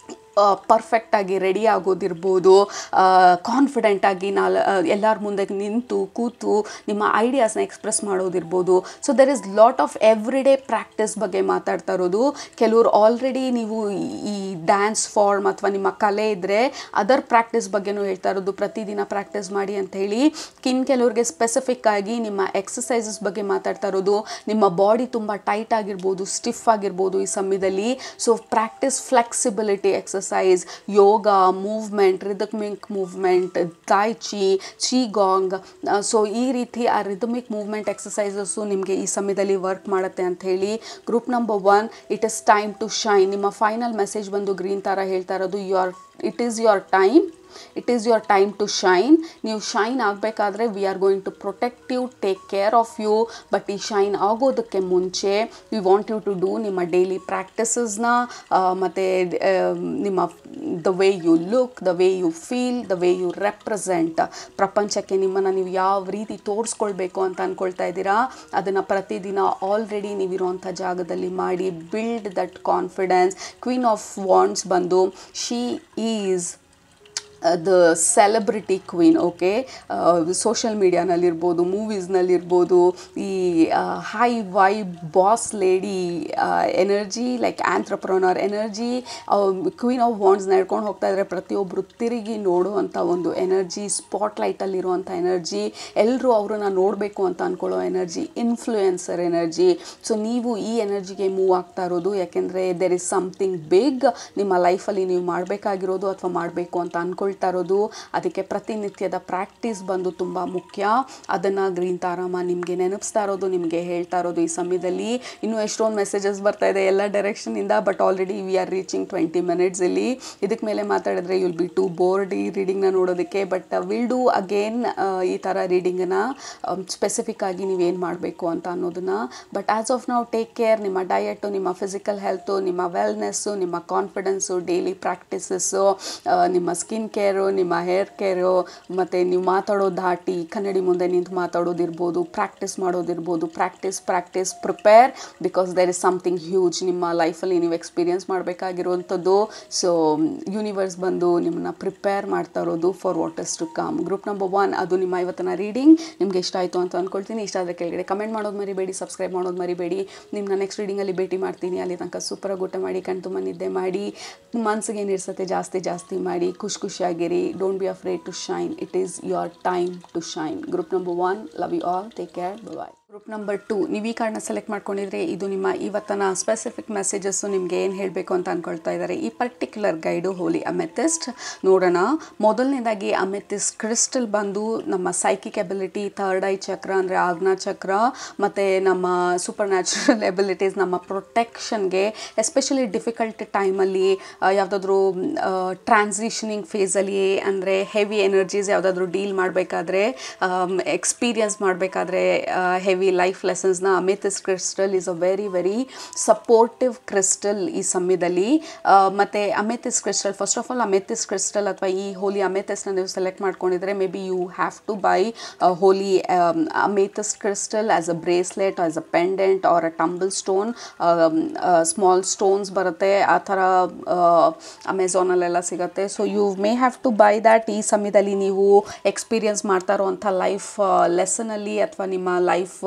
ಪರ್ಫೆಕ್ಟಾಗಿ ರೆಡಿ ಆಗೋದಿರ್ಬೋದು, ಕಾನ್ಫಿಡೆಂಟಾಗಿ ಎಲ್ಲರ ಮುಂದೆ ನಿಂತು ಕೂತು ನಿಮ್ಮ ಐಡಿಯಾಸ್ನ ಎಕ್ಸ್ಪ್ರೆಸ್ ಮಾಡೋದಿರ್ಬೋದು. So there is lot of every day practice ಬಗ್ಗೆ ಮಾತಾಡ್ತಾ ಇರೋದು. ಕೆಲವರು ಆಲ್ರೆಡಿ ನೀವು ಈ ಡ್ಯಾನ್ಸ್ ಫಾರ್ಮ್ ಅಥವಾ ನಿಮ್ಮ ಕಲೆ ಇದ್ದರೆ ಅದರ್ ಪ್ರಾಕ್ಟೀಸ್ ಬಗ್ಗೆನೂ ಹೇಳ್ತಾ ಇರೋದು, ಪ್ರತಿದಿನ ಪ್ರಾಕ್ಟೀಸ್ ಮಾಡಿ ಅಂತ ಹೇಳಿ. ಕೆಲವ್ರಿಗೆ ಸ್ಪೆಸಿಫಿಕ್ ಆಗಿ ನಿಮ್ಮ ಎಕ್ಸಸೈಸಸ್ ಬಗ್ಗೆ ಮಾತಾಡ್ತಾ ಇರೋದು. ನಿಮ್ಮ ಬಾಡಿ ತುಂಬ ಟೈಟ್ ಆಗಿರ್ಬೋದು, ಸ್ಟಿಫ್ ಆಗಿರ್ಬೋದು ಈ ಸಮಯದಲ್ಲಿ. ಸೊ ಪ್ರಾಕ್ಟೀಸ್ ಫ್ಲೆಕ್ಸಿಬಿಲಿಟಿ ಎಕ್ಸಸೈಸ್, ಯೋಗ, ಮೂವ್ಮೆಂಟ್, ರಿದಮಿಕ್ ಮೂವ್ಮೆಂಟ್, ತಾಯ್ ಚಿ ಗಾಂಗ್. ಸೊ ಈ ರೀತಿ ಆ ರಿದಮಿಕ್ ಮೂವ್ಮೆಂಟ್ ಎಕ್ಸಸೈಸಸ್ಸು ನಿಮಗೆ ಈ ಸಮಯದಲ್ಲಿ ವರ್ಕ್ ಮಾಡುತ್ತೆ ಅಂತ ಹೇಳಿ. Group number 1, it is time to shine. ನಿಮ್ಮ ಫೈನಲ್ ಮೆಸೇಜ್ ಬಂದು ಗ್ರೀನ್ ಥರ ಹೇಳ್ತಾ ಇರೋದು, it is your time, it is your time to shine. ನೀವು ಶೈನ್ ಆಗಬೇಕಾದ್ರೆ we are going to protect you, take care of you. But ಈ shine ಆಗೋದಕ್ಕೆ ಮುಂಚೆ we want you to do ನಿಮ್ಮ ಡೈಲಿ ಪ್ರಾಕ್ಟೀಸಸ್ನ, ಮತ್ತು ನಿಮ್ಮ the way you look, the way you feel, the way you represent. ಪ್ರಪಂಚಕ್ಕೆ ನಿಮ್ಮನ್ನು ನೀವು ಯಾವ ರೀತಿ ತೋರಿಸ್ಕೊಳ್ಬೇಕು ಅಂತ ಅಂದ್ಕೊಳ್ತಾ ಇದ್ದೀರಾ ಅದನ್ನು ಪ್ರತಿದಿನ ಆಲ್ರೆಡಿ ನೀವಿರುವಂಥ ಜಾಗದಲ್ಲಿ ಮಾಡಿ. Build that confidence. Queen of wands ಬಂದು she is the celebrity queen. Okay, social ಮೀಡಿಯಾನಲ್ಲಿರ್ಬೋದು, ಮೂವೀಸ್ನಲ್ಲಿರ್ಬೋದು, ಈ high vibe boss lady energy, like entrepreneur energy, queen of wands ನಡ್ಕೊಂಡು ಹೋಗ್ತಾ ಇದ್ದಾರೆ. ಪ್ರತಿಯೊಬ್ಬರು ತಿರುಗಿ ನೋಡುವಂಥ ಒಂದು ಎನರ್ಜಿ, ಸ್ಪಾಟ್ಲೈಟಲ್ಲಿರುವಂಥ ಎನರ್ಜಿ, ಎಲ್ಲರೂ ಅವ್ರನ್ನ ನೋಡಬೇಕು ಅಂತ ಅಂದ್ಕೊಳ್ಳೋ ಎನರ್ಜಿ, ಇನ್ಫ್ಲೂಯೆನ್ಸರ್ ಎನರ್ಜಿ. ಸೊ ನೀವು ಈ ಎನರ್ಜಿಗೆ ಮೂವ್ ಆಗ್ತಾ ಇರೋದು, ಯಾಕೆಂದರೆ ದೆರ್ ಇಸ್ ಸಮಥಿಂಗ್ ಬಿಗ್ ನಿಮ್ಮ ಲೈಫಲ್ಲಿ ನೀವು ಮಾಡಬೇಕಾಗಿರೋದು ಅಥವಾ ಮಾಡಬೇಕು ಅಂತ ಅಂದ್ಕೊಳ್ತಾ ಇರೋದು. ಅದಕ್ಕೆ ಪ್ರತಿನಿತ್ಯದ ಪ್ರಾಕ್ಟೀಸ್ ಬಂದು ತುಂಬ ಮುಖ್ಯ. ಅದನ್ನು ಗ್ರೀನ್ ತಾರಮ್ಮ ನಿಮಗೆ ನೆನಪಿಸ್ತಾ ಇರೋದು, ನಿಮಗೆ ಹೇಳ್ತಾ ಇರೋದು ಈ ಸಮಯದಲ್ಲಿ. ಇನ್ನೂ ಎಷ್ಟೊಂದು ಮೆಸೇಜಸ್ ಬರ್ತಾ ಇದೆ ಎಲ್ಲ ಡೈರೆಕ್ಷನಿಂದ, but already we are reaching 20 minutes ಇಲ್ಲಿ. ಇದಕ್ಕೆ ಮೇಲೆ ಮಾತಾಡಿದ್ರೆ ಯುಲ್ ಬಿ ಟು ಬೋರ್ಡ್ ಈ ರೀಡಿಂಗ್ನ ನೋಡೋದಕ್ಕೆ. ಬಟ್ ವಿಲ್ ಡೂ ಅಗೇನ್ ಈ ಥರ ರೀಡಿಂಗನ್ನು ಸ್ಪೆಸಿಫಿಕ್ ಆಗಿ ನೀವೇನು ಮಾಡಬೇಕು ಅಂತ ಅನ್ನೋದನ್ನು. ಬಟ್ ಆ್ಯಸ್ ಆಫ್ ನಾವು ಟೇಕ್ ಕೇರ್. ನಿಮ್ಮ ಡಯಟು, ನಿಮ್ಮ ಫಿಸಿಕಲ್ ಹೆಲ್ತು, ನಿಮ್ಮ ವೆಲ್ನೆಸ್ಸು, ನಿಮ್ಮ ಕಾನ್ಫಿಡೆನ್ಸು, ಡೈಲಿ ಪ್ರಾಕ್ಟೀಸಸ್ಸು, ನಿಮ್ಮ ಸ್ಕಿನ್ ಕೇರು, ನಿಮ್ಮ ಹೇರ್ ಕೇರು, ಮತ್ತು ನೀವು ಮಾತಾಡೋ ಧಾಟಿ, ಕನ್ನಡಿ ಮುಂದೆ ನಿಂತು ಮಾತಾಡೋದಿರ್ಬೋದು, ಪ್ರಾಕ್ಟೀಸ್ ಮಾಡೋದಿರ್ಬೋದು. Practice prepare, because there is something huge ನಿಮ್ಮ ಲೈಫಲ್ಲಿ ನೀವು ಎಕ್ಸ್ಪೀರಿಯನ್ಸ್ ಮಾಡಬೇಕಾಗಿರುವಂಥದ್ದು. ಸೊ ಯೂನಿವರ್ಸ್ ಬಂದು ನಿಮ್ಮನ್ನು ಪ್ರಿಪೇರ್ ಮಾಡ್ತಾ ಇರೋದು for what is to come. Group number 1 ಅದು ನಿಮ್ಮ ಇವತ್ತಿನ ರೀಡಿಂಗ್. ನಿಮಗೆ ಇಷ್ಟ ಆಯಿತು ಅಂತ ಅಂದ್ಕೊಳ್ತೀನಿ. ಇಷ್ಟ ಆದರೆ ಕೆಳಗಡೆ ಕಮೆಂಟ್ ಮಾಡೋದು ಮರಿಬೇಡಿ, ಸಬ್ಸ್ಕ್ರೈಬ್ ಮಾಡೋದು ಮರಿಬೇಡಿ. ನಿಮ್ಮನ್ನ ನೆಕ್ಸ್ಟ್ ರೀಡಿಂಗಲ್ಲಿ ಭೇಟಿ ಮಾಡ್ತೀನಿ. ಅಲ್ಲಿ ತನಕ ಸೂಪರಾಗಿ ಊಟ ಮಾಡಿ, ಕಣ್ ತುಂಬ ನಿದ್ದೆ ಮಾಡಿ, ಮನಸ್ಸಿಗೆ ಏನಿರ್ತದೆ ಜಾಸ್ತಿ ಮಾಡಿ, ಖುಷಿಯಾಗಿರಿ. Don't be afraid to shine. It is your time to shine. Group number 1, love you all, take care, bye. Group number 2, ನೀವು ಈ ಕಾರ್ಡ್ನ ಸೆಲೆಕ್ಟ್ ಮಾಡ್ಕೊಂಡಿದ್ರೆ ಇದು ನಿಮ್ಮ ಇವತ್ತಿನ ಸ್ಪೆಸಿಫಿಕ್ ಮೆಸೇಜಸ್ಸು ನಿಮಗೆ ಏನು ಹೇಳಬೇಕು ಅಂತ ಅಂದ್ಕೊಳ್ತಾ ಇದ್ದಾರೆ. ಈ ಪರ್ಟಿಕ್ಯುಲರ್ ಗೈಡು ಹೋಲಿ ಅಮೆಥಿಸ್ಟ್. ನೋಡೋಣ. ಮೊದಲನೇದಾಗಿ ಅಮೆಥಿಸ್ಟ್ ಕ್ರಿಸ್ಟಲ್ ಬಂದು ನಮ್ಮ ಸೈಕಿಕ್ ಎಬಿಲಿಟಿ, ಥರ್ಡ್ ಐ ಚಕ್ರ ಅಂದರೆ ಆಜ್ಞಾ ಚಕ್ರ, ಮತ್ತು ನಮ್ಮ ಸೂಪರ್ ನ್ಯಾಚುರಲ್ ಎಬಿಲಿಟೀಸ್, ನಮ್ಮ ಪ್ರೊಟೆಕ್ಷನ್ಗೆ, ಎಸ್ಪೆಷಲಿ ಡಿಫಿಕಲ್ಟ್ ಟೈಮಲ್ಲಿ, ಯಾವುದಾದ್ರೂ ಟ್ರಾನ್ಸಿಷನಿಂಗ್ ಫೇಸಲ್ಲಿ, ಅಂದರೆ ಹೆವಿ ಎನರ್ಜೀಸ್ ಯಾವುದಾದ್ರೂ ಡೀಲ್ ಮಾಡಬೇಕಾದ್ರೆ, ಎಕ್ಸ್ಪೀರಿಯನ್ಸ್ ಮಾಡಬೇಕಾದ್ರೆ ಹೆವಿ ಲೈಫ್ ಲೆಸನ್ಸ್ನ, amethyst crystal is a very very supportive crystal ಈ ಸಮಯದಲ್ಲಿ. ಮತ್ತು amethyst crystal, first of all amethyst crystal ಅಥವಾ ಈ ಹೋಲಿ ಅಮೆಥಿಸ್ಟ್ನ ನೀವು ಸೆಲೆಕ್ಟ್ ಮಾಡ್ಕೊಂಡಿದ್ರೆ may be you have to buy holy amethyst crystal as a bracelet, as a pendant or a tumble stone. Small stones ಬರುತ್ತೆ ಆ ಥರ, ಅಮೆಝಾನಲ್ಲೆಲ್ಲ ಸಿಗುತ್ತೆ. So you may have to by that. ಈ ಸಮಯದಲ್ಲಿ ನೀವು ಎಕ್ಸ್ಪೀರಿಯನ್ಸ್ ಮಾಡ್ತಾ ಇರೋವಂಥ ಲೈಫ್ ಲೆಸನಲ್ಲಿ ಅಥವಾ ನಿಮ್ಮ ಲೈಫ್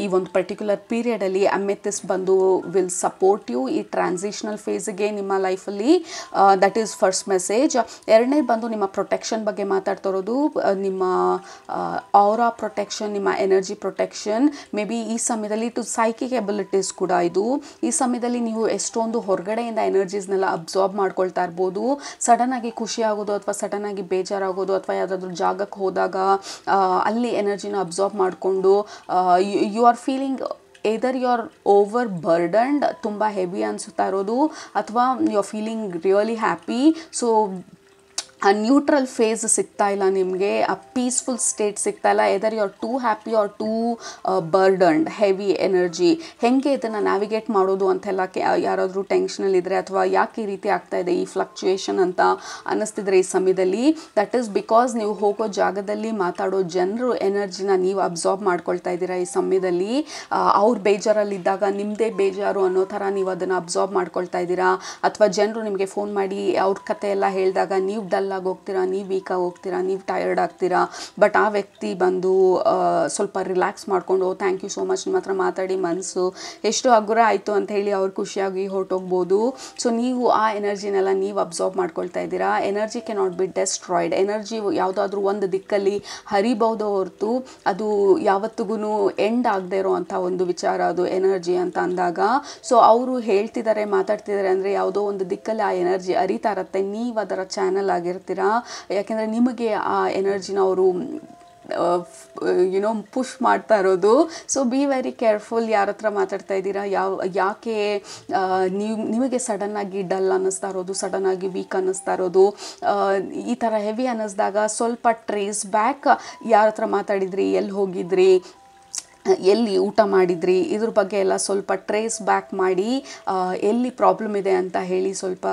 ಈ ಒಂದು ಪರ್ಟಿಕ್ಯುಲರ್ ಪೀರಿಯಡಲ್ಲಿ ಅಮೆಥಿಸ್ಟ್ ಬಂದು ವಿಲ್ ಸಪೋರ್ಟ್ ಯು ಈ ಟ್ರಾನ್ಸಿಷನಲ್ ಫೇಸಿಗೆ ನಿಮ್ಮ ಲೈಫಲ್ಲಿ. That is first message. ಎರಡನೇದು ಬಂದು ನಿಮ್ಮ ಪ್ರೊಟೆಕ್ಷನ್ ಬಗ್ಗೆ ಮಾತಾಡ್ತಾ ಇರೋದು. ನಿಮ್ಮ ಔರಾ ಪ್ರೊಟೆಕ್ಷನ್, ನಿಮ್ಮ ಎನರ್ಜಿ ಪ್ರೊಟೆಕ್ಷನ್. ಮೇ ಬಿ ಈ ಸಮಯದಲ್ಲಿ ಟು ಸೈಕಿಕ್ ಎಬಿಲಿಟೀಸ್ ಕೂಡ ಇದು. ಈ ಸಮಯದಲ್ಲಿ ನೀವು ಎಷ್ಟೊಂದು ಹೊರಗಡೆಯಿಂದ ಎನರ್ಜೀಸ್ನೆಲ್ಲ ಅಬ್ಸಾರ್ಬ್ ಮಾಡ್ಕೊಳ್ತಾ ಇರ್ಬೋದು. ಸಡನ್ನಾಗಿ ಖುಷಿ ಆಗೋದು ಅಥವಾ ಸಡನ್ನಾಗಿ ಬೇಜಾರಾಗೋದು ಅಥವಾ ಯಾವುದಾದ್ರೂ ಜಾಗಕ್ಕೆ ಹೋದಾಗ ಅಲ್ಲಿ ಎನರ್ಜಿನ ಅಬ್ಸಾರ್ಬ್ ಮಾಡಿಕೊಂಡು you are feeling either you are overburdened, ತುಂಬ ಹೆವಿ ಅನಿಸುತ್ತಾ ಇರೋದು, ಅಥವಾ you are feeling really happy. So ಆ ನ್ಯೂಟ್ರಲ್ ಫೇಸ್ ಸಿಗ್ತಾ ಇಲ್ಲ ನಿಮಗೆ, ಆ ಪೀಸ್ಫುಲ್ ಸ್ಟೇಟ್ ಸಿಗ್ತಾ ಇಲ್ಲ. Either you are too happy or too burdened, heavy energy. ಹೇಗೆ ಇದನ್ನು ನ್ಯಾವಿಗೇಟ್ ಮಾಡೋದು ಅಂತೆಲ್ಲ ಯಾರಾದರೂ ಟೆನ್ಷನಲ್ಲಿದ್ದರೆ, ಅಥವಾ ಯಾಕೆ ಈ ರೀತಿ ಆಗ್ತಾ ಇದೆ ಈ ಫ್ಲಕ್ಚುಯೇಷನ್ ಅಂತ ಅನ್ನಿಸ್ತಿದ್ರೆ ಈ ಸಮಯದಲ್ಲಿ, ದಟ್ ಈಸ್ ಬಿಕಾಸ್ ನೀವು ಹೋಗೋ ಜಾಗದಲ್ಲಿ ಮಾತಾಡೋ ಜನರು ಎನರ್ಜಿನ ನೀವು ಅಬ್ಸಾರ್ಬ್ ಮಾಡ್ಕೊಳ್ತಾ ಇದ್ದೀರಾ ಈ ಸಮಯದಲ್ಲಿ. ಅವ್ರು ಬೇಜಾರಲ್ಲಿದ್ದಾಗ ನಿಮ್ಮದೇ ಬೇಜಾರು ಅನ್ನೋ ಥರ ನೀವು ಅದನ್ನು ಅಬ್ಸಾರ್ಬ್ ಮಾಡ್ಕೊಳ್ತಾ ಇದ್ದೀರಾ. ಅಥವಾ ಜನರು ನಿಮಗೆ ಫೋನ್ ಮಾಡಿ ಅವ್ರ ಕತೆ ಎಲ್ಲ ಹೇಳಿದಾಗ ನೀವು ಡಲ್ ಆಗಿ ಹೋಗ್ತೀರಾ, ನೀವು ವೀಕಾಗಿ ಹೋಗ್ತೀರಾ, ನೀವು ಟಯರ್ಡ್ ಆಗ್ತೀರಾ. ಬಟ್ ಆ ವ್ಯಕ್ತಿ ಬಂದು ಸ್ವಲ್ಪ ರಿಲ್ಯಾಕ್ಸ್ ಮಾಡಿಕೊಂಡು ಥ್ಯಾಂಕ್ ಯು ಸೋ ಮಚ್, ನಿಮ್ಮ ಹತ್ರ ಮಾತಾಡಿ ಮನಸ್ಸು ಎಷ್ಟು ಹಗುರ ಆಯಿತು ಅಂತ ಹೇಳಿ ಅವ್ರು ಖುಷಿಯಾಗಿ ಹೊರಟೋಗ್ಬೋದು. ಸೊ ನೀವು ಆ ಎನರ್ಜಿನೆಲ್ಲ ನೀವು ಅಬ್ಸಾರ್ಬ್ ಮಾಡ್ಕೊಳ್ತಾ ಇದ್ದೀರಾ. Energy can not be destroyed. Energy ಯಾವುದಾದ್ರೂ ಒಂದು ದಿಕ್ಕಲ್ಲಿ ಹರಿಬಹುದು ಹೊರತು ಅದು ಯಾವತ್ತಿಗೂ ಎಂಡ್ ಆಗದೆ ಇರೋವಂಥ ಒಂದು ವಿಚಾರ ಅದು ಎನರ್ಜಿ ಅಂತ ಅಂದಾಗ. ಸೊ ಅವರು ಹೇಳ್ತಿದ್ದಾರೆ, ಮಾತಾಡ್ತಿದ್ದಾರೆ ಅಂದರೆ ಯಾವುದೋ ಒಂದು ದಿಕ್ಕಲ್ಲಿ ಆ ಎನರ್ಜಿ ಹರಿತಾ ಇರುತ್ತೆ, ನೀವು ಅದರ ಚಾನಲ್ ಆಗಿರ್ತೀರಾ. ಯಾಕೆಂದರೆ ನಿಮಗೆ ಆ ಎನರ್ಜಿನ ಅವರು ಪುಷ್ ಮಾಡ್ತಾ ಇರೋದು. ಸೊ ಬಿ ವೆರಿ ಕೇರ್ಫುಲ್ ಯಾರ ಹತ್ರ ಮಾತಾಡ್ತಾ ಇದ್ದೀರಾ, ಯಾಕೆ ನಿಮಗೆ ಸಡನ್ನಾಗಿ ಡಲ್ ಅನ್ನಿಸ್ತಾ ಇರೋದು, ಸಡನ್ನಾಗಿ ವೀಕ್ ಅನ್ನಿಸ್ತಾ ಇರೋದು, ಈ ಥರ ಹೆವಿ ಅನ್ನಿಸ್ದಾಗ ಸ್ವಲ್ಪ ಟ್ರೇಸ್ ಬ್ಯಾಕ್. ಯಾರ ಹತ್ರ ಮಾತಾಡಿದ್ರಿ, ಎಲ್ಲಿ ಹೋಗಿದ್ರಿ, ಎಲ್ಲಿ ಊಟ ಮಾಡಿದ್ರಿ, ಇದ್ರ ಬಗ್ಗೆ ಎಲ್ಲ ಸ್ವಲ್ಪ ಟ್ರೇಸ್ ಬ್ಯಾಕ್ ಮಾಡಿ ಎಲ್ಲಿ ಪ್ರಾಬ್ಲಮ್ ಇದೆ ಅಂತ ಹೇಳಿ ಸ್ವಲ್ಪ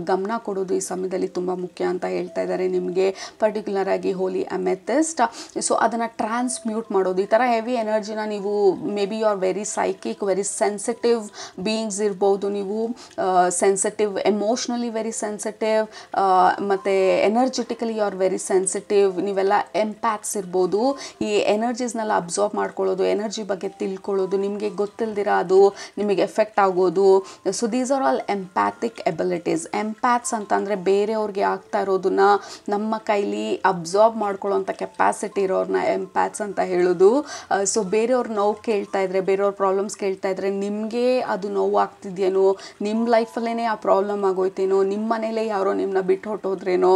ಗಮನ ಕೊಡೋದು ಈ ಸಮಯದಲ್ಲಿ ತುಂಬ ಮುಖ್ಯ ಅಂತ ಹೇಳ್ತಾ ಇದ್ದಾರೆ ನಿಮಗೆ. ಪರ್ಟಿಕ್ಯುಲರ್ ಆಗಿ ಹೋಲಿ ಅಮೆಥಿಸ್ಟ್. ಸೊ ಅದನ್ನು ಟ್ರಾನ್ಸ್ಮ್ಯೂಟ್ ಮಾಡೋದು. ಈ ಥರ ಹೆವಿ ಎನರ್ಜಿನ ನೀವು may B you are very psychic, very sensitive beings ಇರ್ಬೋದು. ನೀವು ಸೆನ್ಸಿಟಿವ್, ಎಮೋಷ್ನಲಿ ವೆರಿ ಸೆನ್ಸಿಟಿವ್, ಮತ್ತು energetically you are very sensitive. ನೀವೆಲ್ಲ ಎಂಪ್ಯಾಥ್ಸ್ ಇರ್ಬೋದು. ಈ ಎನರ್ಜೀಸ್ನೆಲ್ಲ ಅಬ್ಸಾರ್ಬ್ ಮಾಡ್ಕೊಳ್ಳೋದು, ಎನರ್ಜಿ ಬಗ್ಗೆ ತಿಳ್ಕೊಳ್ಳೋದು, ನಿಮಗೆ ಗೊತ್ತಿಲ್ದಿರ ಅದು ನಿಮಗೆ ಎಫೆಕ್ಟ್ ಆಗೋದು. So these are all empathic abilities. Empaths ಅಂತಂದರೆ ಬೇರೆಯವ್ರಿಗೆ ಆಗ್ತಾ ಇರೋದನ್ನ ನಮ್ಮ ಕೈಲಿ ಅಬ್ಸಾರ್ಬ್ ಮಾಡ್ಕೊಳ್ಳೋಂಥ ಕೆಪಾಸಿಟಿ ಇರೋರನ್ನ ಎಂಪ್ಯಾಥ್ಸ್ ಅಂತ ಹೇಳೋದು. ಸೊ ಬೇರೆಯವ್ರ ನೋವು ಕೇಳ್ತಾ ಇದ್ರೆ, ಬೇರೆಯವ್ರ ಪ್ರಾಬ್ಲಮ್ಸ್ ಕೇಳ್ತಾ ಇದ್ರೆ ನಿಮಗೆ ಅದು ನೋವು ಆಗ್ತಿದ್ಯೇನೋ, ನಿಮ್ಮ ಲೈಫಲ್ಲೇ ಆ ಪ್ರಾಬ್ಲಮ್ ಆಗೋಯ್ತೇನೋ, ನಿಮ್ಮ ಮನೇಲೇ ಯಾರೋ ನಿಮ್ಮನ್ನ ಬಿಟ್ಟು ಹೊಟ್ಟೋದ್ರೇನೋ,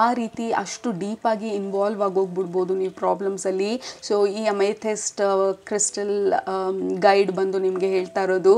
ಆ ರೀತಿ ಅಷ್ಟು ಡೀಪಾಗಿ ಇನ್ವಾಲ್ವ್ ಆಗೋಗ್ಬಿಡ್ಬೋದು ನೀವು ಪ್ರಾಬ್ಲಮ್ಸಲ್ಲಿ. ಸೊ ಈ ಅಮೆಥಿಸ್ಟ್ ಕ್ರಿಸ್ಟಲ್ ಗೈಡ್ ಬಂದು ನಿಮಗೆ ಹೇಳ್ತಾ ಇರೋದು,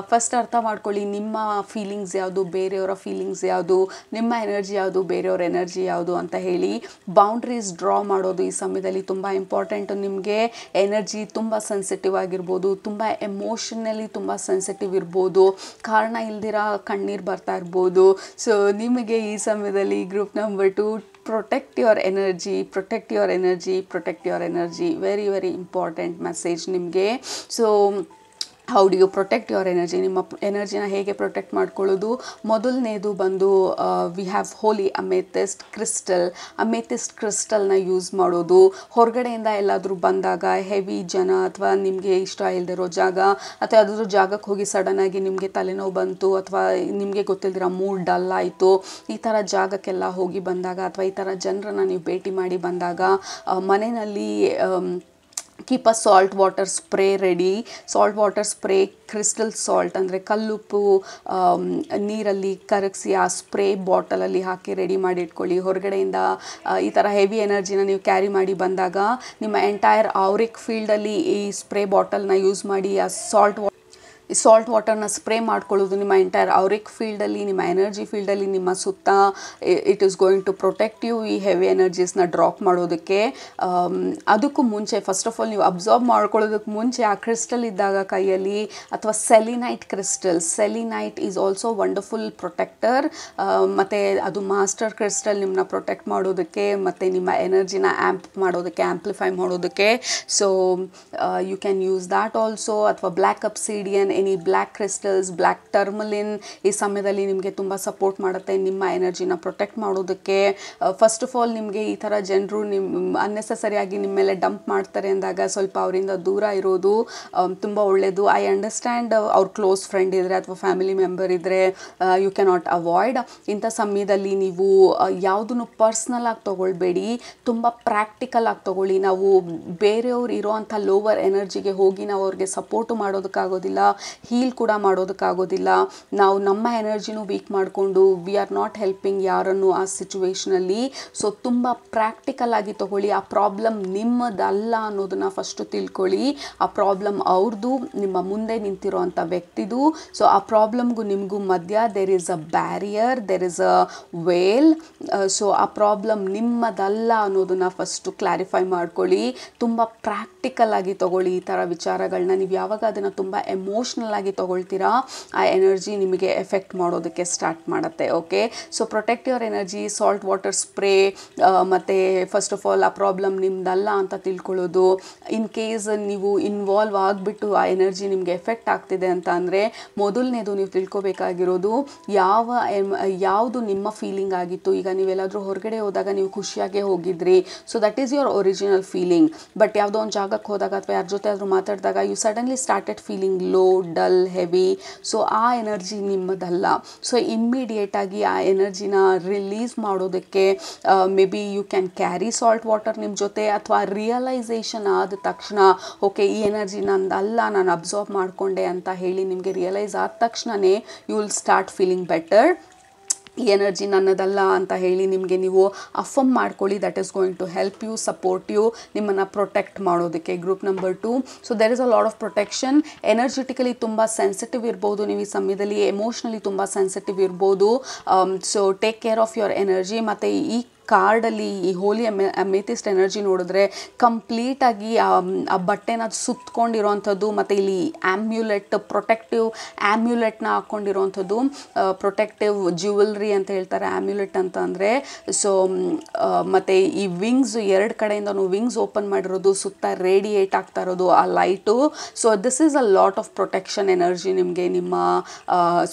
ಫಸ್ಟ್ ಅರ್ಥ ಮಾಡ್ಕೊಳ್ಳಿ ನಿಮ್ಮ ಫೀಲಿಂಗ್ಸ್ ಯಾವುದು, ಬೇರೆಯವರ ಫೀಲಿಂಗ್ಸ್ ಯಾವುದು, ನಿಮ್ಮ ಎನರ್ಜಿ ಯಾವುದು, ಬೇರೆಯವ್ರ ಎನರ್ಜಿ ಯಾವುದು ಅಂತ ಹೇಳಿ ಬೌಂಡ್ರೀಸ್ ಡ್ರಾ ಮಾಡೋದು ಈ ಸಮಯದಲ್ಲಿ ತುಂಬ ಇಂಪಾರ್ಟೆಂಟು. ನಿಮಗೆ ಎನರ್ಜಿ ತುಂಬ ಸೆನ್ಸಿಟಿವ್ ಆಗಿರ್ಬೋದು, ತುಂಬ ಎಮೋಷನಲಿ ತುಂಬ ಸೆನ್ಸಿಟಿವ್ ಇರ್ಬೋದು, ಕಾರಣ ಇಲ್ದಿರ ಕಣ್ಣೀರು ಬರ್ತಾ ಇರ್ಬೋದು. ಸೊ ನಿಮಗೆ ಈ ಸಮಯದಲ್ಲಿ group number 2 protect your energy, protect your energy, protect your energy. Very very important message ನಿಮಗೆ. So how do you protect your energy? ನಿಮ್ಮ ಎನರ್ಜಿನ ಹೇಗೆ ಪ್ರೊಟೆಕ್ಟ್ ಮಾಡ್ಕೊಳ್ಳೋದು? ಮೊದಲನೇದು ಬಂದು we have holy amethyst crystal. Amethyst ಕ್ರಿಸ್ಟಲ್ನ ಯೂಸ್ ಮಾಡೋದು. ಹೊರಗಡೆಯಿಂದ ಎಲ್ಲಾದರೂ ಬಂದಾಗ, ಹೆವಿ ಜನ ಅಥವಾ ನಿಮಗೆ ಇಷ್ಟ ಇಲ್ಲದಿರೋ ಜಾಗ, ಅಥವಾ ಯಾವುದಾದ್ರೂ ಜಾಗಕ್ಕೆ ಹೋಗಿ ಸಡನ್ನಾಗಿ ನಿಮಗೆ ತಲೆನೋವು ಬಂತು, ಅಥವಾ ನಿಮಗೆ ಗೊತ್ತಿಲ್ದಿರೋ ಮೂಡ್ ಡಲ್ ಆಯಿತು, ಈ ಥರ ಜಾಗಕ್ಕೆಲ್ಲ ಹೋಗಿ ಬಂದಾಗ, ಅಥವಾ ಈ ಥರ ಜನರನ್ನು ನೀವು ಭೇಟಿ ಮಾಡಿ ಬಂದಾಗ, ಮನೆಯಲ್ಲಿ keep a salt water spray ready. Salt water spray, crystal salt ಅಂದರೆ ಕಲ್ಲುಪ್ಪು ನೀರಲ್ಲಿ ಕರಗಿಸಿ ಆ ಸ್ಪ್ರೇ ಬಾಟಲಲ್ಲಿ ಹಾಕಿ ರೆಡಿ ಮಾಡಿ ಇಟ್ಕೊಳ್ಳಿ. ಹೊರಗಡೆಯಿಂದ ಈ ಥರ ಹೆವಿ ಎನರ್ಜಿನ ನೀವು ಕ್ಯಾರಿ ಮಾಡಿ ಬಂದಾಗ ನಿಮ್ಮ ಎಂಟೈರ್ ಔರಿಕ್ ಫೀಲ್ಡಲ್ಲಿ ಈ ಸ್ಪ್ರೇ ಬಾಟಲ್ನ ಯೂಸ್ ಮಾಡಿ ಆ ಸಾಲ್ಟ್ ವಾಟರ್ನ ಸ್ಪ್ರೇ ಮಾಡ್ಕೊಳ್ಳೋದು ನಿಮ್ಮ ಎಂಟೈರ್ ಔರಿಕ್ ಫೀಲ್ಡಲ್ಲಿ, ನಿಮ್ಮ ಎನರ್ಜಿ ಫೀಲ್ಡಲ್ಲಿ, ನಿಮ್ಮ ಸುತ್ತ. It is going to protect you ಈ ಹೆವಿ ಎನರ್ಜೀಸ್ನ ಡ್ರಾಪ್ ಮಾಡೋದಕ್ಕೆ. ಅದಕ್ಕೂ ಮುಂಚೆ ಫಸ್ಟ್ ಆಫ್ ಆಲ್ ನೀವು ಅಬ್ಸಾರ್ಬ್ ಮಾಡ್ಕೊಳ್ಳೋದಕ್ಕೆ ಮುಂಚೆ ಆ ಕ್ರಿಸ್ಟಲ್ ಇದ್ದಾಗ ಕೈಯಲ್ಲಿ, ಅಥವಾ selenite crystal, selenite is also wonderful protector. ಮತ್ತು ಅದು ಮಾಸ್ಟರ್ ಕ್ರಿಸ್ಟಲ್ ನಿಮ್ಮನ್ನ ಪ್ರೊಟೆಕ್ಟ್ ಮಾಡೋದಕ್ಕೆ ಮತ್ತು ನಿಮ್ಮ ಎನರ್ಜಿನ ಆ್ಯಂಪ್ಲಿಫೈ ಮಾಡೋದಕ್ಕೆ. So you can use that also. ಅಥವಾ black obsidian, any black crystals, black tourmaline ಈ ಸಮಯದಲ್ಲಿ ನಿಮಗೆ ತುಂಬ ಸಪೋರ್ಟ್ ಮಾಡುತ್ತೆ ನಿಮ್ಮ ಎನರ್ಜಿನ ಪ್ರೊಟೆಕ್ಟ್ ಮಾಡೋದಕ್ಕೆ. ಫಸ್ಟ್ ಆಫ್ ಆಲ್ ನಿಮಗೆ ಈ ಥರ ಜನರು ಅನ್ನೆಸೆಸರಿಯಾಗಿ ನಿಮ್ಮ ಮೇಲೆ ಡಂಪ್ ಮಾಡ್ತಾರೆ ಅಂದಾಗ ಸ್ವಲ್ಪ ಅವರಿಂದ ದೂರ ಇರೋದು ತುಂಬ ಒಳ್ಳೆಯದು. ಐ ಅಂಡರ್ಸ್ಟ್ಯಾಂಡ್ ಅವ್ರ ಕ್ಲೋಸ್ ಫ್ರೆಂಡ್ ಇದ್ದರೆ ಅಥವಾ ಫ್ಯಾಮಿಲಿ ಮೆಂಬರ್ ಇದ್ದರೆ ಯು ಕ್ಯಾನಾಟ್ ಅವಾಯ್ಡ್. ಇಂಥ ಸಮಯದಲ್ಲಿ ನೀವು ಯಾವುದನ್ನು ಪರ್ಸ್ನಲ್ ಆಗಿ ತೊಗೊಳ್ಬೇಡಿ, ತುಂಬ ಪ್ರಾಕ್ಟಿಕಲ್ ಆಗಿ ತೊಗೊಳ್ಳಿ. ನಾವು ಬೇರೆಯವ್ರು ಇರೋವಂಥ ಲೋವರ್ ಎನರ್ಜಿಗೆ ಹೋಗಿ ನಾವು ಅವ್ರಿಗೆ ಸಪೋರ್ಟು ಮಾಡೋದಕ್ಕಾಗೋದಿಲ್ಲ. ಹೀಲ್ ಕೂಡ ಮಾಡೋದಕ್ಕಾಗೋದಿಲ್ಲ. ನಾವು ನಮ್ಮ ಎನರ್ಜಿನೂ ವೀಕ್ ಮಾಡಿಕೊಂಡು ವಿ ಆರ್ ನಾಟ್ ಹೆಲ್ಪಿಂಗ್ ಯಾರನ್ನು ಆ ಸಿಚುವೇಷನಲ್ಲಿ. ಸೊ ತುಂಬ ಪ್ರಾಕ್ಟಿಕಲ್ ಆಗಿ ತಗೊಳ್ಳಿ. ಆ ಪ್ರಾಬ್ಲಮ್ ನಿಮ್ಮದಲ್ಲ ಅನ್ನೋದನ್ನು ಫಸ್ಟು ತಿಳ್ಕೊಳ್ಳಿ. ಆ ಪ್ರಾಬ್ಲಮ್ ಅವ್ರದ್ದು, ನಿಮ್ಮ ಮುಂದೆ ನಿಂತಿರೋ ಅಂಥ ವ್ಯಕ್ತಿದು. ಸೊ ಆ ಪ್ರಾಬ್ಲಮ್ಗೂ ನಿಮಗೂ ಮಧ್ಯ there is a barrier, there is a veil. So ಆ ಪ್ರಾಬ್ಲಮ್ ನಿಮ್ಮದಲ್ಲ ಅನ್ನೋದನ್ನು ಫಸ್ಟು ಕ್ಲಾರಿಫೈ ಮಾಡ್ಕೊಳ್ಳಿ. ತುಂಬ ಪ್ರಾಕ್ಟಿಕಲ್ ಆಗಿ ತಗೊಳ್ಳಿ ಈ ಥರ ವಿಚಾರಗಳನ್ನ. ನೀವು ಯಾವಾಗ ಅದನ್ನು ತುಂಬ ಎಮೋಷ್ನಲ್ ಆಗಿ ತಗೊಳ್ತೀರಾ, ಆ ಎನರ್ಜಿ ನಿಮಗೆ ಎಫೆಕ್ಟ್ ಮಾಡೋದಕ್ಕೆ ಸ್ಟಾರ್ಟ್ ಮಾಡುತ್ತೆ. Okay, so protect your energy, salt water spray, ಮತ್ತು ಫಸ್ಟ್ ಆಫ್ ಆಲ್ ಆ ಪ್ರಾಬ್ಲಮ್ ನಿಮ್ದಲ್ಲ ಅಂತ ತಿಳ್ಕೊಳ್ಳೋದು. ಇನ್ ಕೇಸ್ ನೀವು ಇನ್ವಾಲ್ವ್ ಆಗಿಬಿಟ್ಟು ಆ ಎನರ್ಜಿ ನಿಮಗೆ ಎಫೆಕ್ಟ್ ಆಗ್ತಿದೆ ಅಂತ ಅಂದರೆ, ಮೊದಲನೇದು ನೀವು ತಿಳ್ಕೊಬೇಕಾಗಿರೋದು ಯಾವುದು ನಿಮ್ಮ ಫೀಲಿಂಗ್ ಆಗಿತ್ತು. ಈಗ ನೀವೆಲ್ಲಾದರೂ ಹೊರಗಡೆ ಹೋದಾಗ ನೀವು ಖುಷಿಯಾಗೇ ಹೋಗಿದ್ರಿ, so that is your original feeling. But ಯಾವುದೋ ಒಂದು ಜಾಗಕ್ಕೆ ಹೋದಾಗ ಅಥವಾ ಯಾರ ಜೊತೆ ಆದರೂ ಮಾತಾಡಿದಾಗ you suddenly started feeling low, dull, heavy. So ಆ ಎನರ್ಜಿ ನಿಮ್ಮದಲ್ಲ. ಸೊ ಇಮ್ಮಿಡಿಯೇಟಾಗಿ ಆ ಎನರ್ಜಿನ ರಿಲೀಸ್ ಮಾಡೋದಕ್ಕೆ may B you can carry salt water ನಿಮ್ಮ ಜೊತೆ, ಅಥವಾ ರಿಯಲೈಸೇಷನ್ ಆದ ತಕ್ಷಣ ಓಕೆ ಈ ಎನರ್ಜಿ ನಂದಲ್ಲ, ನಾನು ಅಬ್ಸಾರ್ಬ್ ಮಾಡಿಕೊಂಡೆ ಅಂತ ಹೇಳಿ ನಿಮಗೆ ರಿಯಲೈಸ್ ಆದ ತಕ್ಷಣವೇ you will start feeling better. ಈ ಎನರ್ಜಿ ನನ್ನದಲ್ಲ ಅಂತ ಹೇಳಿ ನಿಮಗೆ ನೀವು ಅಫರ್ಮ್ ಮಾಡ್ಕೊಳ್ಳಿ. That is going to help you, support you, ನಿಮ್ಮನ್ನು ಪ್ರೊಟೆಕ್ಟ್ ಮಾಡೋದಕ್ಕೆ. Group number 2, so there is a lot of protection. Energetically ತುಂಬ ಸೆನ್ಸಿಟಿವ್ ಇರ್ಬೋದು ನೀವು ಈ ಸಮಯದಲ್ಲಿ, ಎಮೋಷ್ನಲಿ ತುಂಬ ಸೆನ್ಸಿಟಿವ್ ಇರ್ಬೋದು. So take care of your energy. ಮತ್ತು ಈ ಕಾರ್ಡಲ್ಲಿ ಈ ಹೋಲಿ ಅಮೆಥಿಸ್ಟ್ ಎನರ್ಜಿ ನೋಡಿದ್ರೆ ಕಂಪ್ಲೀಟಾಗಿ ಆ ಬಟ್ಟೆನ ಸುತ್ತಕೊಂಡಿರೋವಂಥದ್ದು, ಮತ್ತು ಇಲ್ಲಿ ಆ್ಯಮ್ಯುಲೆಟ್, ಪ್ರೊಟೆಕ್ಟಿವ್ ಆ್ಯಮ್ಯುಲೆಟ್ನ ಹಾಕ್ಕೊಂಡಿರೋವಂಥದ್ದು, ಪ್ರೊಟೆಕ್ಟಿವ್ ಜ್ಯುವೆಲ್ರಿ ಅಂತ ಹೇಳ್ತಾರೆ ಆ್ಯಮ್ಯುಲೆಟ್ ಅಂತ ಅಂದರೆ. ಸೊ ಮತ್ತು ಈ ವಿಂಗ್ಸ್, ಎರಡು ಕಡೆಯಿಂದನೂ ವಿಂಗ್ಸ್ ಓಪನ್ ಮಾಡಿರೋದು, ಸುತ್ತ ರೇಡಿಯೇಟ್ ಆಗ್ತಾ ಇರೋದು ಆ light. So this is a lot of protection energy ನಿಮಗೆ. ನಿಮ್ಮ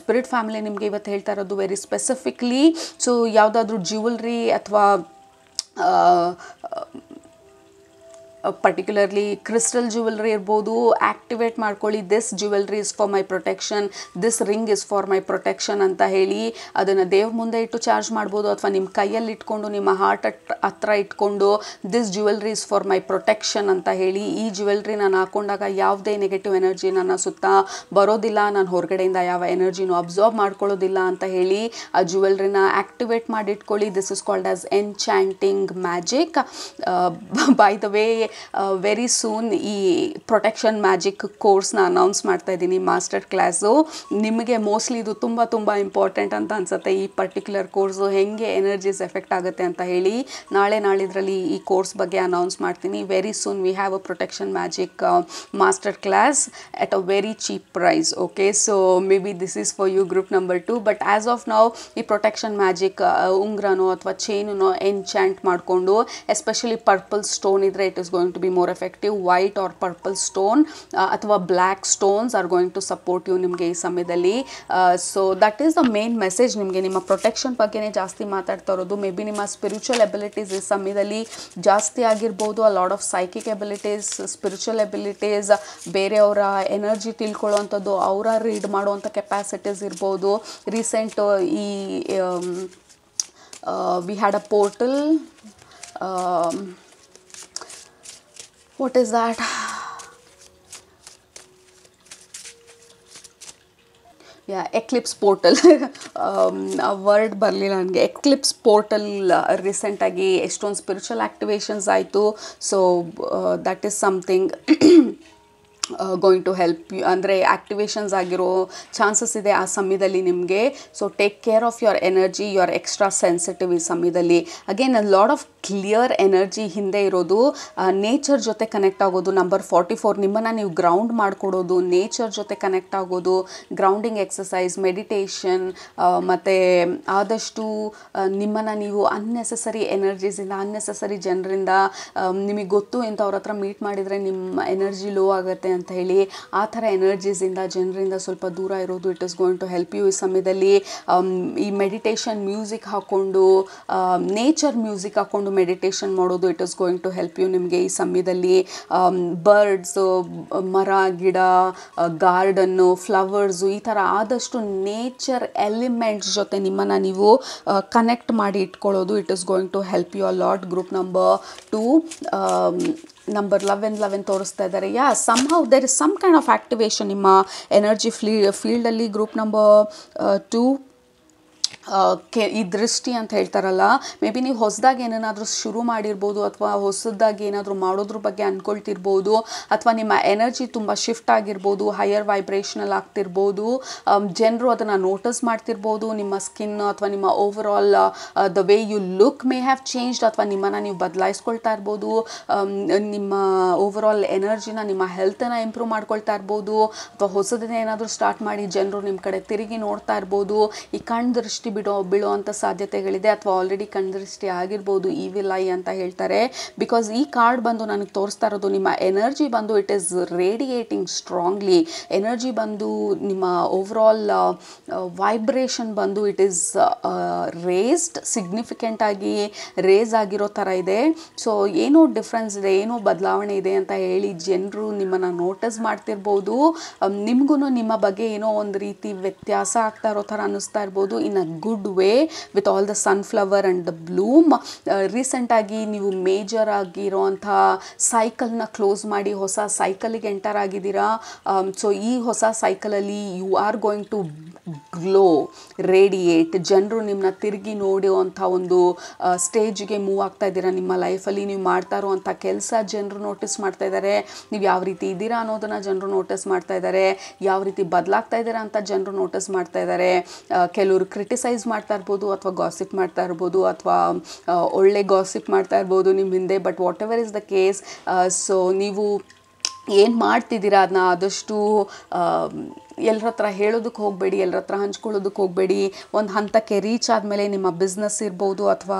ಸ್ಪಿರಿಟ್ ಫ್ಯಾಮಿಲಿ ನಿಮಗೆ ಇವತ್ತು ಹೇಳ್ತಾ ಇರೋದು ವೆರಿ ಸ್ಪೆಸಿಫಿಕ್ಲಿ. ಸೊ ಯಾವುದಾದ್ರೂ ಜ್ಯುವೆಲ್ರಿ ಅಥವಾ ಪರ್ಟಿಕ್ಯುಲರ್ಲಿ ಕ್ರಿಸ್ಟಲ್ ಜ್ಯುವೆಲ್ರಿ ಇರ್ಬೋದು, ಆ್ಯಕ್ಟಿವೇಟ್ ಮಾಡ್ಕೊಳ್ಳಿ. This jewellery is for my protection, this ring is for my protection ಅಂತ ಹೇಳಿ ಅದನ್ನು ದೇವ್ರ ಮುಂದೆ ಇಟ್ಟು ಚಾರ್ಜ್ ಮಾಡ್ಬೋದು, ಅಥವಾ ನಿಮ್ಮ ಕೈಯಲ್ಲಿ ಇಟ್ಕೊಂಡು ನಿಮ್ಮ ಹಾರ್ಟ್ ಹತ್ರ ಇಟ್ಕೊಂಡು this jewellery is for my protection ಅಂತ ಹೇಳಿ. ಈ ಜ್ಯುವೆಲ್ರಿ ನಾನು ಹಾಕ್ಕೊಂಡಾಗ ಯಾವುದೇ ನೆಗೆಟಿವ್ ಎನರ್ಜಿ ನನ್ನ ಸುತ್ತ ಬರೋದಿಲ್ಲ, ನಾನು ಹೊರಗಡೆಯಿಂದ ಯಾವ ಎನರ್ಜಿನೂ ಅಬ್ಸಾರ್ಬ್ ಮಾಡ್ಕೊಳ್ಳೋದಿಲ್ಲ ಅಂತ ಹೇಳಿ ಆ ಜ್ಯುವೆಲ್ರಿನ ಆ್ಯಕ್ಟಿವೇಟ್ ಮಾಡಿಟ್ಕೊಳ್ಳಿ. This is called as enchanting magic. By the way very soon ಈ ಪ್ರೊಟೆಕ್ಷನ್ ಮ್ಯಾಜಿಕ್ ಕೋರ್ಸ್ನ ಅನೌನ್ಸ್ ಮಾಡ್ತಾ ಇದ್ದೀನಿ, ಮಾಸ್ಟರ್ ಕ್ಲಾಸು. ನಿಮಗೆ ಮೋಸ್ಟ್ಲಿ ಇದು ತುಂಬ ತುಂಬ ಇಂಪಾರ್ಟೆಂಟ್ ಅಂತ ಅನಿಸುತ್ತೆ. ಈ ಪರ್ಟಿಕ್ಯುಲರ್ ಕೋರ್ಸು ಹೆಂಗೆ ಎನರ್ಜೀಸ್ ಎಫೆಕ್ಟ್ ಆಗುತ್ತೆ ಅಂತ ಹೇಳಿ ನಾಳಿದ್ರಲ್ಲಿ ಈ ಕೋರ್ಸ್ ಬಗ್ಗೆ ಅನೌನ್ಸ್ ಮಾಡ್ತೀನಿ. Very soon we have a protection magic master class at a very cheap price. Okay, so may be this is for you group number 2. But as of now ಈ protection magic ಉಂಗ್ರನೋ ಅಥವಾ ಚೈನೋ enchant ಮಾಡಿಕೊಂಡು, especially purple stone ಇದ್ದರೆ it is going to be more effective. White or purple stone ಅಥವಾ black stones are going to support you ನಿಮಗೆ ಈ ಸಮಯದಲ್ಲಿ. So that is the main message. ನಿಮಗೆ ನಿಮ್ಮ ಪ್ರೊಟೆಕ್ಷನ್ ಬಗ್ಗೆನೇ ಜಾಸ್ತಿ ಮಾತಾಡ್ತಾ ಇರೋದು. ಮೇ ಬಿ ನಿಮ್ಮ ಸ್ಪಿರಿಚುವಲ್ ಎಬಿಲಿಟೀಸ್ ಈ ಸಮಯದಲ್ಲಿ ಜಾಸ್ತಿ ಆಗಿರ್ಬೋದು. A lot of psychic abilities, spiritual abilities, ಬೇರೆಯವರ ಎನರ್ಜಿ ತಿಳ್ಕೊಳ್ಳೋವಂಥದ್ದು, ಅವರ ರೀಡ್ ಮಾಡುವಂಥ ಕೆಪಾಸಿಟೀಸ್ ಇರ್ಬೋದು. Recently we had a portal, what is that? Eclipse portal, word ಬರಲಿಲ್ಲ ನನಗೆ. ಎಕ್ಲಿಪ್ಸ್ ಪೋರ್ಟಲ್ ರೀಸೆಂಟಾಗಿ ಎಷ್ಟೊಂದು ಸ್ಪಿರಿಚುವಲ್ ಆ್ಯಕ್ಟಿವೇಶನ್ಸ್ ಆಯಿತು. So that is something going to help you. ಅಂದರೆ ಆ್ಯಕ್ಟಿವೇಶನ್ಸ್ ಆಗಿರೋ ಚಾನ್ಸಸ್ ಇದೆ ಆ ಸಮಯದಲ್ಲಿ ನಿಮಗೆ. So take care of your energy, you are extra sensitive ಈ ಸಮಯದಲ್ಲಿ. Again a lot of clear energy ಹಿಂದೆ ಇರೋದು. ನೇಚರ್ ಜೊತೆ ಕನೆಕ್ಟ್ ಆಗೋದು. ನಂಬರ್ 44, ನಿಮ್ಮನ್ನು ನೀವು ಗ್ರೌಂಡ್ ಮಾಡಿಕೊಡೋದು, ನೇಚರ್ ಜೊತೆ ಕನೆಕ್ಟ್ ಆಗೋದು, ಗ್ರೌಂಡಿಂಗ್ ಎಕ್ಸಸೈಸ್, ಮೆಡಿಟೇಷನ್, ಮತ್ತು ಆದಷ್ಟು ನಿಮ್ಮನ್ನು ನೀವು ಅನ್ನೆಸೆಸರಿ ಎನರ್ಜೀಸಿಂದ, ಅನ್ನೆಸೆಸರಿ ಜನರಿಂದ, ನಿಮಗೆ ಗೊತ್ತು ಇಂಥವ್ರ ಹತ್ರ ಮೀಟ್ ಮಾಡಿದರೆ ನಿಮ್ಮ ಎನರ್ಜಿ ಲೋ ಆಗುತ್ತೆ ಅಂತ ಹೇಳಿ, ಆ ಥರ ಎನರ್ಜೀಸಿಂದ, ಜನರಿಂದ ಸ್ವಲ್ಪ ದೂರ ಇರೋದು. It is going to help you ಈ ಸಮಯದಲ್ಲಿ. ಈ ಮೆಡಿಟೇಷನ್ ಮ್ಯೂಸಿಕ್ ಹಾಕ್ಕೊಂಡು, ನೇಚರ್ ಮ್ಯೂಸಿಕ್ ಹಾಕ್ಕೊಂಡು ಮೆಡಿಟೇಷನ್ ಮಾಡೋದು, it is going to help you ನಿಮಗೆ ಈ ಸಮಯದಲ್ಲಿ. ಬರ್ಡ್ಸು, ಮರ ಗಿಡ, ಗಾರ್ಡನ್ನು, ಫ್ಲವರ್ಸು, ಈ ಥರ ಆದಷ್ಟು ನೇಚರ್ ಎಲಿಮೆಂಟ್ಸ್ ಜೊತೆ ನಿಮ್ಮನ್ನು ನೀವು ಕನೆಕ್ಟ್ ಮಾಡಿ ಇಟ್ಕೊಳ್ಳೋದು, it is going to help you a lot. Group number 2, number 11 ತೋರಿಸ್ತಾ ಇದ್ದಾರೆ. Somehow there is some kind of activation ನಿಮ್ಮ ಎನರ್ಜಿ ಫೀಲ್ಡಲ್ಲಿ. ಗ್ರೂಪ್ ನಂಬರ್ 2 ಈ ದೃಷ್ಟಿ ಅಂತ ಹೇಳ್ತಾರಲ್ಲ, ಮೇ ಬಿ ನೀವು ಹೊಸದಾಗಿ ಏನನ್ನಾದರೂ ಶುರು ಮಾಡಿರ್ಬೋದು, ಅಥವಾ ಹೊಸದಾಗಿ ಏನಾದರೂ ಮಾಡೋದ್ರ ಬಗ್ಗೆ ಅಂದ್ಕೊಳ್ತಿರ್ಬೋದು, ಅಥವಾ ನಿಮ್ಮ ಎನರ್ಜಿ ತುಂಬ ಶಿಫ್ಟ್ ಆಗಿರ್ಬೋದು, ಹೈಯರ್ ವೈಬ್ರೇಷನಲ್ ಆಗ್ತಿರ್ಬೋದು. ಜನರು ಅದನ್ನು ನೋಟಿಸ್ ಮಾಡ್ತಿರ್ಬೋದು. ನಿಮ್ಮ ಸ್ಕಿನ್ ಅಥವಾ ನಿಮ್ಮ overall the way you look may have changed, ಅಥವಾ ನಿಮ್ಮನ್ನು ನೀವು ಬದಲಾಯಿಸ್ಕೊಳ್ತಾ ಇರ್ಬೋದು. ನಿಮ್ಮ ಓವರ್ ಆಲ್ ಎನರ್ಜಿನ, ನಿಮ್ಮ ಹೆಲ್ತನ್ನು ಇಂಪ್ರೂವ್ ಮಾಡ್ಕೊಳ್ತಾ ಇರ್ಬೋದು, ಅಥವಾ ಹೊಸದನ್ನೇ ಏನಾದರೂ ಸ್ಟಾರ್ಟ್ ಮಾಡಿ ಜನರು ನಿಮ್ಮ ಕಡೆ ತಿರುಗಿ ನೋಡ್ತಾ ಇರ್ಬೋದು. ಈ ಕಣ್ ದೃಷ್ಟಿ ಬೀಳುವಂಥ ಸಾಧ್ಯತೆಗಳಿದೆ, ಅಥವಾ ಆಲ್ರೆಡಿ ಕಣ್ದೃಷ್ಟಿ ಆಗಿರ್ಬೋದು. ಈವಿಲ್ ಐ ಅಂತ ಹೇಳ್ತಾರೆ. ಬಿಕಾಸ್ ಈ ಕಾರ್ಡ್ ಬಂದು ನನಗೆ ತೋರಿಸ್ತಾ ಇರೋದು ನಿಮ್ಮ ಎನರ್ಜಿ ಬಂದು it is radiating strongly. Energy ಬಂದು ನಿಮ್ಮ ಓವರ್ ಆಲ್ ವೈಬ್ರೇಷನ್ ಬಂದು ಇಟ್ ಈಸ್ ರೇಸ್ಡ್, ಸಿಗ್ನಿಫಿಕೆಂಟ್ ಆಗಿ ರೇಸ್ ಆಗಿರೋ ಥರ ಇದೆ. ಸೊ ಏನೋ ಡಿಫ್ರೆನ್ಸ್ ಇದೆ, ಏನೋ ಬದಲಾವಣೆ ಇದೆ ಅಂತ ಹೇಳಿ ಜನರು ನಿಮ್ಮನ್ನು ನೋಟಿಸ್ ಮಾಡ್ತಿರ್ಬೋದು. ನಿಮಗೂ ನಿಮ್ಮ ಬಗ್ಗೆ ಏನೋ ಒಂದು ರೀತಿ ವ್ಯತ್ಯಾಸ ಆಗ್ತಾ ಇರೋ ಥರ ಅನ್ನಿಸ್ತಾ ಇರ್ಬೋದು. In a good way with all the sunflower and the bloom. ರೀಸೆಂಟಾಗಿ ನೀವು ಮೇಜರ್ ಆಗಿರೋಂಥ ಸೈಕಲ್ನ ಕ್ಲೋಸ್ ಮಾಡಿ ಹೊಸ ಸೈಕಲಿಗೆ ಎಂಟರ್ ಆಗಿದ್ದೀರಾ. ಸೊ ಈ ಹೊಸ ಸೈಕಲಲ್ಲಿ you are going to glow, radiate. ಜನರು ನಿಮ್ಮನ್ನ ತಿರುಗಿ ನೋಡುವಂಥ ಒಂದು ಸ್ಟೇಜ್ಗೆ ಮೂವ್ ಆಗ್ತಾ ಇದ್ದೀರಾ. ನಿಮ್ಮ ಲೈಫಲ್ಲಿ ನೀವು ಮಾಡ್ತಾ ಇರುವಂಥ ಕೆಲಸ ಜನರು ನೋಟಿಸ್ ಮಾಡ್ತಾ ಇದ್ದಾರೆ. ನೀವು ಯಾವ ರೀತಿ ಇದ್ದೀರಾ ಅನ್ನೋದನ್ನು ಜನರು ನೋಟಿಸ್ ಮಾಡ್ತಾ ಇದ್ದಾರೆ. ಯಾವ ರೀತಿ ಬದಲಾಗ್ತಾ ಇದ್ದೀರಾ ಅಂತ ಜನರು ನೋಟಿಸ್ ಮಾಡ್ತಾ ಇದ್ದಾರೆ. ಕೆಲವರು ಕ್ರಿಟಿಸೈಸ್ ಮಾಡ್ತಾ ಇರ್ಬೋದು, ಅಥವಾ ಗಾಸಿಪ್ ಮಾಡ್ತಾ ಇರ್ಬೋದು, ಅಥವಾ ಒಳ್ಳೆ ಗಾಸಿಪ್ ಮಾಡ್ತಾ ಇರ್ಬೋದು ನಿಮ್ಮ ಹಿಂದೆ. But what ever is the case, so ನೀವು ಏನು ಮಾಡ್ತಿದ್ದೀರಾ ಅದನ್ನ ಆದಷ್ಟು ಎಲ್ಲರ ಹತ್ರ ಹೇಳೋದಕ್ಕೆ ಹೋಗಬೇಡಿ, ಎಲ್ಲರ ಹತ್ರ ಹಂಚ್ಕೊಳ್ಳೋದಕ್ಕೆ ಹೋಗಬೇಡಿ. ಒಂದು ಹಂತಕ್ಕೆ ರೀಚ್ ಆದಮೇಲೆ ನಿಮ್ಮ ಬಿಸ್ನೆಸ್ ಇರ್ಬೋದು, ಅಥವಾ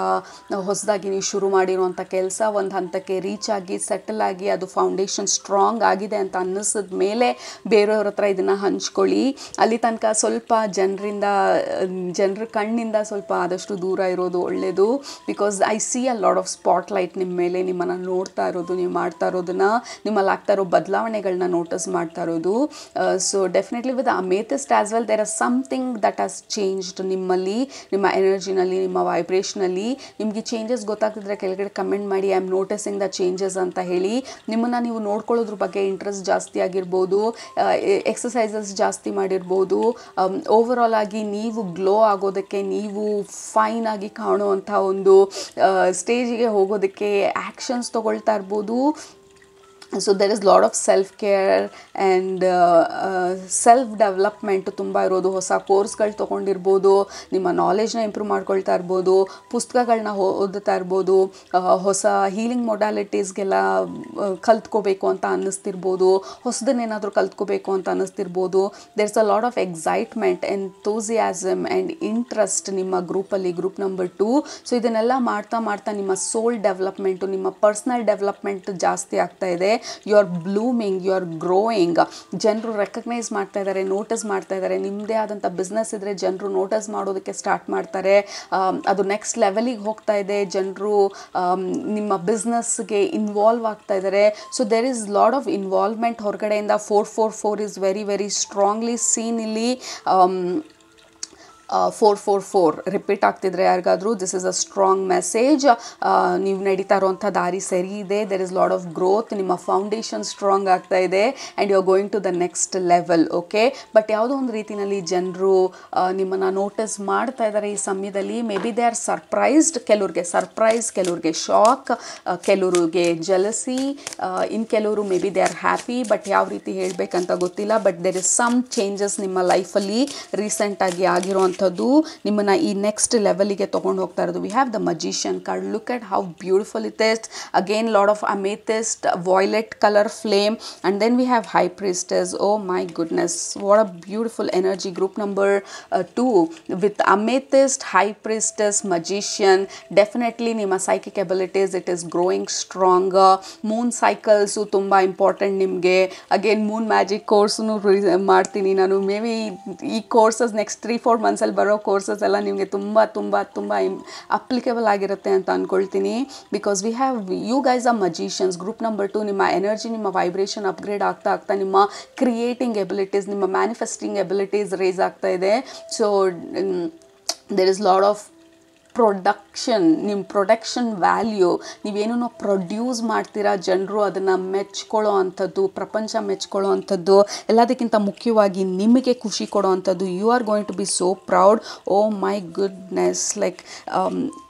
ಹೊಸದಾಗಿ ನೀವು ಶುರು ಮಾಡಿರುವಂಥ ಕೆಲಸ ಒಂದು ಹಂತಕ್ಕೆ ರೀಚ್ ಆಗಿ ಸೆಟಲ್ ಆಗಿ ಅದು ಫೌಂಡೇಶನ್ ಸ್ಟ್ರಾಂಗ್ ಆಗಿದೆ ಅಂತ ಅನ್ನಿಸಿದ ಮೇಲೆ ಬೇರೆಯವ್ರ ಹತ್ರ ಇದನ್ನು ಹಂಚ್ಕೊಳ್ಳಿ. ಅಲ್ಲಿ ತನಕ ಸ್ವಲ್ಪ ಜನರ ಕಣ್ಣಿಂದ ಸ್ವಲ್ಪ ಆದಷ್ಟು ದೂರ ಇರೋದು ಒಳ್ಳೆಯದು. Because I see a lot of spotlight ನಿಮ್ಮ ಮೇಲೆ, ನಿಮ್ಮನ್ನು ನೋಡ್ತಾ ಇರೋದು, ನೀವು ಮಾಡ್ತಾ ಇರೋದನ್ನು, ನಿಮ್ಮಲ್ಲಿ ಆಗ್ತಾ ಇರೋ ಬದಲಾವಣೆಗಳನ್ನ ನೋಟಿಸ್ ಮಾಡ್ತಾ ಇರೋದು. So definitely with the amethyst as well, there is something that has changed ನಿಮ್ಮಲ್ಲಿ, ನಿಮ್ಮ ಎನರ್ಜಿನಲ್ಲಿ, ನಿಮ್ಮ ವೈಬ್ರೇಷನಲ್ಲಿ. ನಿಮಗೆ ಚೇಂಜಸ್ ಗೊತ್ತಾಗ್ತಿದ್ರೆ ಕೆಳಗಡೆ ಕಮೆಂಟ್ ಮಾಡಿ, I am noticing the changes ಅಂತ ಹೇಳಿ. ನಿಮ್ಮನ್ನು ನೀವು ನೋಡ್ಕೊಳ್ಳೋದ್ರ ಬಗ್ಗೆ ಇಂಟ್ರೆಸ್ಟ್ ಜಾಸ್ತಿ ಆಗಿರ್ಬೋದು, ಎಕ್ಸಸೈಸಸ್ ಜಾಸ್ತಿ ಮಾಡಿರ್ಬೋದು. ಓವರ್ ಆಲ್ ಆಗಿ ನೀವು ಗ್ಲೋ ಆಗೋದಕ್ಕೆ, ನೀವು ಫೈನ್ ಆಗಿ ಕಾಣುವಂಥ ಒಂದು ಸ್ಟೇಜಿಗೆ ಹೋಗೋದಕ್ಕೆ ಆ್ಯಕ್ಷನ್ಸ್ ತೊಗೊಳ್ತಾ ಇರ್ಬೋದು. So there is lot of self care and self development ತುಂಬ ಇರೋದು. ಹೊಸ ಕೋರ್ಸ್ಗಳು ತೊಗೊಂಡಿರ್ಬೋದು, ನಿಮ್ಮ ನಾಲೆಜ್ನ ಇಂಪ್ರೂವ್ ಮಾಡ್ಕೊಳ್ತಾ ಇರ್ಬೋದು, ಪುಸ್ತಕಗಳನ್ನ ಓದುತ್ತಾ ಇರ್ಬೋದು, ಹೊಸ ಹೀಲಿಂಗ್ ಮೊಡಾಲಿಟೀಸ್ಗೆಲ್ಲ ಕಲ್ತ್ಕೋಬೇಕು ಅಂತ ಅನ್ನಿಸ್ತಿರ್ಬೋದು, ಹೊಸದನ್ನೇನಾದರೂ ಕಲ್ತ್ಕೋಬೇಕು ಅಂತ ಅನ್ನಿಸ್ತಿರ್ಬೋದು. There is a lot of excitement, enthusiasm and interest ನಿಮ್ಮ ಗ್ರೂಪಲ್ಲಿ, ಗ್ರೂಪ್ ನಂಬರ್ 2. ಸೊ ಇದನ್ನೆಲ್ಲ ಮಾಡ್ತಾ ಮಾಡ್ತಾ ನಿಮ್ಮ ಸೋಲ್ ಡೆವಲಪ್ಮೆಂಟು, ನಿಮ್ಮ ಪರ್ಸ್ನಲ್ ಡೆವಲಪ್ಮೆಂಟ್ ಜಾಸ್ತಿ ಆಗ್ತಾ ಇದೆ. You are blooming, you are growing. ಜನರು ರೆಕಗ್ನೈಸ್ ಮಾಡ್ತಾ ಇದ್ದಾರೆ, ನೋಟಿಸ್ ಮಾಡ್ತಾ ಇದ್ದಾರೆ. ನಿಮ್ಮದೇ ಆದಂಥ ಬಿಸ್ನೆಸ್ ಇದ್ದರೆ ಜನರು ನೋಟಿಸ್ ಮಾಡೋದಕ್ಕೆ ಸ್ಟಾರ್ಟ್ ಮಾಡ್ತಾರೆ. ಅದು ನೆಕ್ಸ್ಟ್ ಲೆವೆಲಿಗೆ ಹೋಗ್ತಾ ಇದೆ. ಜನರು ನಿಮ್ಮ ಬಿಸ್ನೆಸ್ಗೆ ಇನ್ವಾಲ್ವ್ ಆಗ್ತಾ ಇದ್ದಾರೆ. So there is lot of involvement ಹೊರಗಡೆಯಿಂದ. 444 is very very strongly seen ಇಲ್ಲಿ. 444 ರಿಪೀಟ್ ಆಗ್ತಿದ್ರೆ ಯಾರಿಗಾದರೂ, this is a strong message. ನೀವು ನಡೀತಾ ಇರೋವಂಥ ದಾರಿ ಸರಿ ಇದೆ. There is lot of growth. ನಿಮ್ಮ ಫೌಂಡೇಶನ್ ಸ್ಟ್ರಾಂಗ್ ಆಗ್ತಾ ಇದೆ and you are going to the next level. Okay, but ಯಾವುದೋ ಒಂದು ರೀತಿಯಲ್ಲಿ ಜನರು ನಿಮ್ಮನ್ನು ನೋಟಿಸ್ ಮಾಡ್ತಾ ಇದ್ದಾರೆ ಈ ಸಮಯದಲ್ಲಿ. May be they are surprised. ಕೆಲವ್ರಿಗೆ ಸರ್ಪ್ರೈಸ್, ಕೆಲವ್ರಿಗೆ ಶಾಕ್, ಕೆಲವ್ರಿಗೆ ಜಲಸಿ, ಇನ್ನು ಕೆಲವರು may be they are happy. But ಯಾವ ರೀತಿ ಹೇಳಬೇಕಂತ ಗೊತ್ತಿಲ್ಲ. But there is some changes ನಿಮ್ಮ ಲೈಫಲ್ಲಿ ರೀಸೆಂಟಾಗಿ ಆಗಿರುವಂಥದ್ದು ನಿಮ್ಮನ್ನು ಈ ನೆಕ್ಸ್ಟ್ ಲೆವೆಲಿಗೆ ತೊಗೊಂಡು ಹೋಗ್ತಾ ಇರೋದು. We have the magician card. Look at how beautiful it is. Again lot of amethyst, violet colour flame, and then we have high priestess. Oh my goodness, what a beautiful energy. Group number 2 with amethyst, high priestess, magician. Definitely ನಿಮ್ಮ psychic abilities it is growing strong. Moon cycles ತುಂಬ important ನಿಮಗೆ. Again moon magic ಕೋರ್ಸ್ನು ಮಾಡ್ತೀನಿ ನಾನು. May be ಈ courses next 3-4 ಮಂತ್ಸಲ್ಲಿ ಬರೋ courses ಎಲ್ಲ ನಿಮಗೆ ತುಂಬ ತುಂಬ ತುಂಬ ಅಪ್ಲಿಕೇಬಲ್ ಆಗಿರುತ್ತೆ ಅಂತ ಅಂದ್ಕೊಳ್ತೀನಿ. Because we have you guys are magicians. Group number 2 ನಿಮ್ಮ ಎನರ್ಜಿ, ನಿಮ್ಮ ವೈಬ್ರೇಷನ್ ಅಪ್ಗ್ರೇಡ್ ಆಗ್ತಾ ಆಗ್ತಾ ನಿಮ್ಮ ಕ್ರಿಯೇಟಿಂಗ್ ಎಬಿಲಿಟೀಸ್, ನಿಮ್ಮ ಮ್ಯಾನಿಫೆಸ್ಟಿಂಗ್ ಎಬಿಲಿಟೀಸ್ ರೇಸ್ ಆಗ್ತಾ ಇದೆ. So there is lot of ನಿಮ್ಮ ಪ್ರೊಡಕ್ಷನ್ ವ್ಯಾಲ್ಯೂ, ನೀವೇನೋ ಪ್ರೊಡ್ಯೂಸ್ ಮಾಡ್ತೀರಾ, ಜನರು ಅದನ್ನು ಮೆಚ್ಕೊಳ್ಳೋ ಅಂಥದ್ದು, ಪ್ರಪಂಚ ಮೆಚ್ಕೊಳ್ಳೋ ಅಂಥದ್ದು, ಎಲ್ಲದಕ್ಕಿಂತ ಮುಖ್ಯವಾಗಿ ನಿಮಗೆ ಖುಷಿ ಕೊಡೋ ಅಂಥದ್ದು. You are going to be so proud. Oh my goodness, like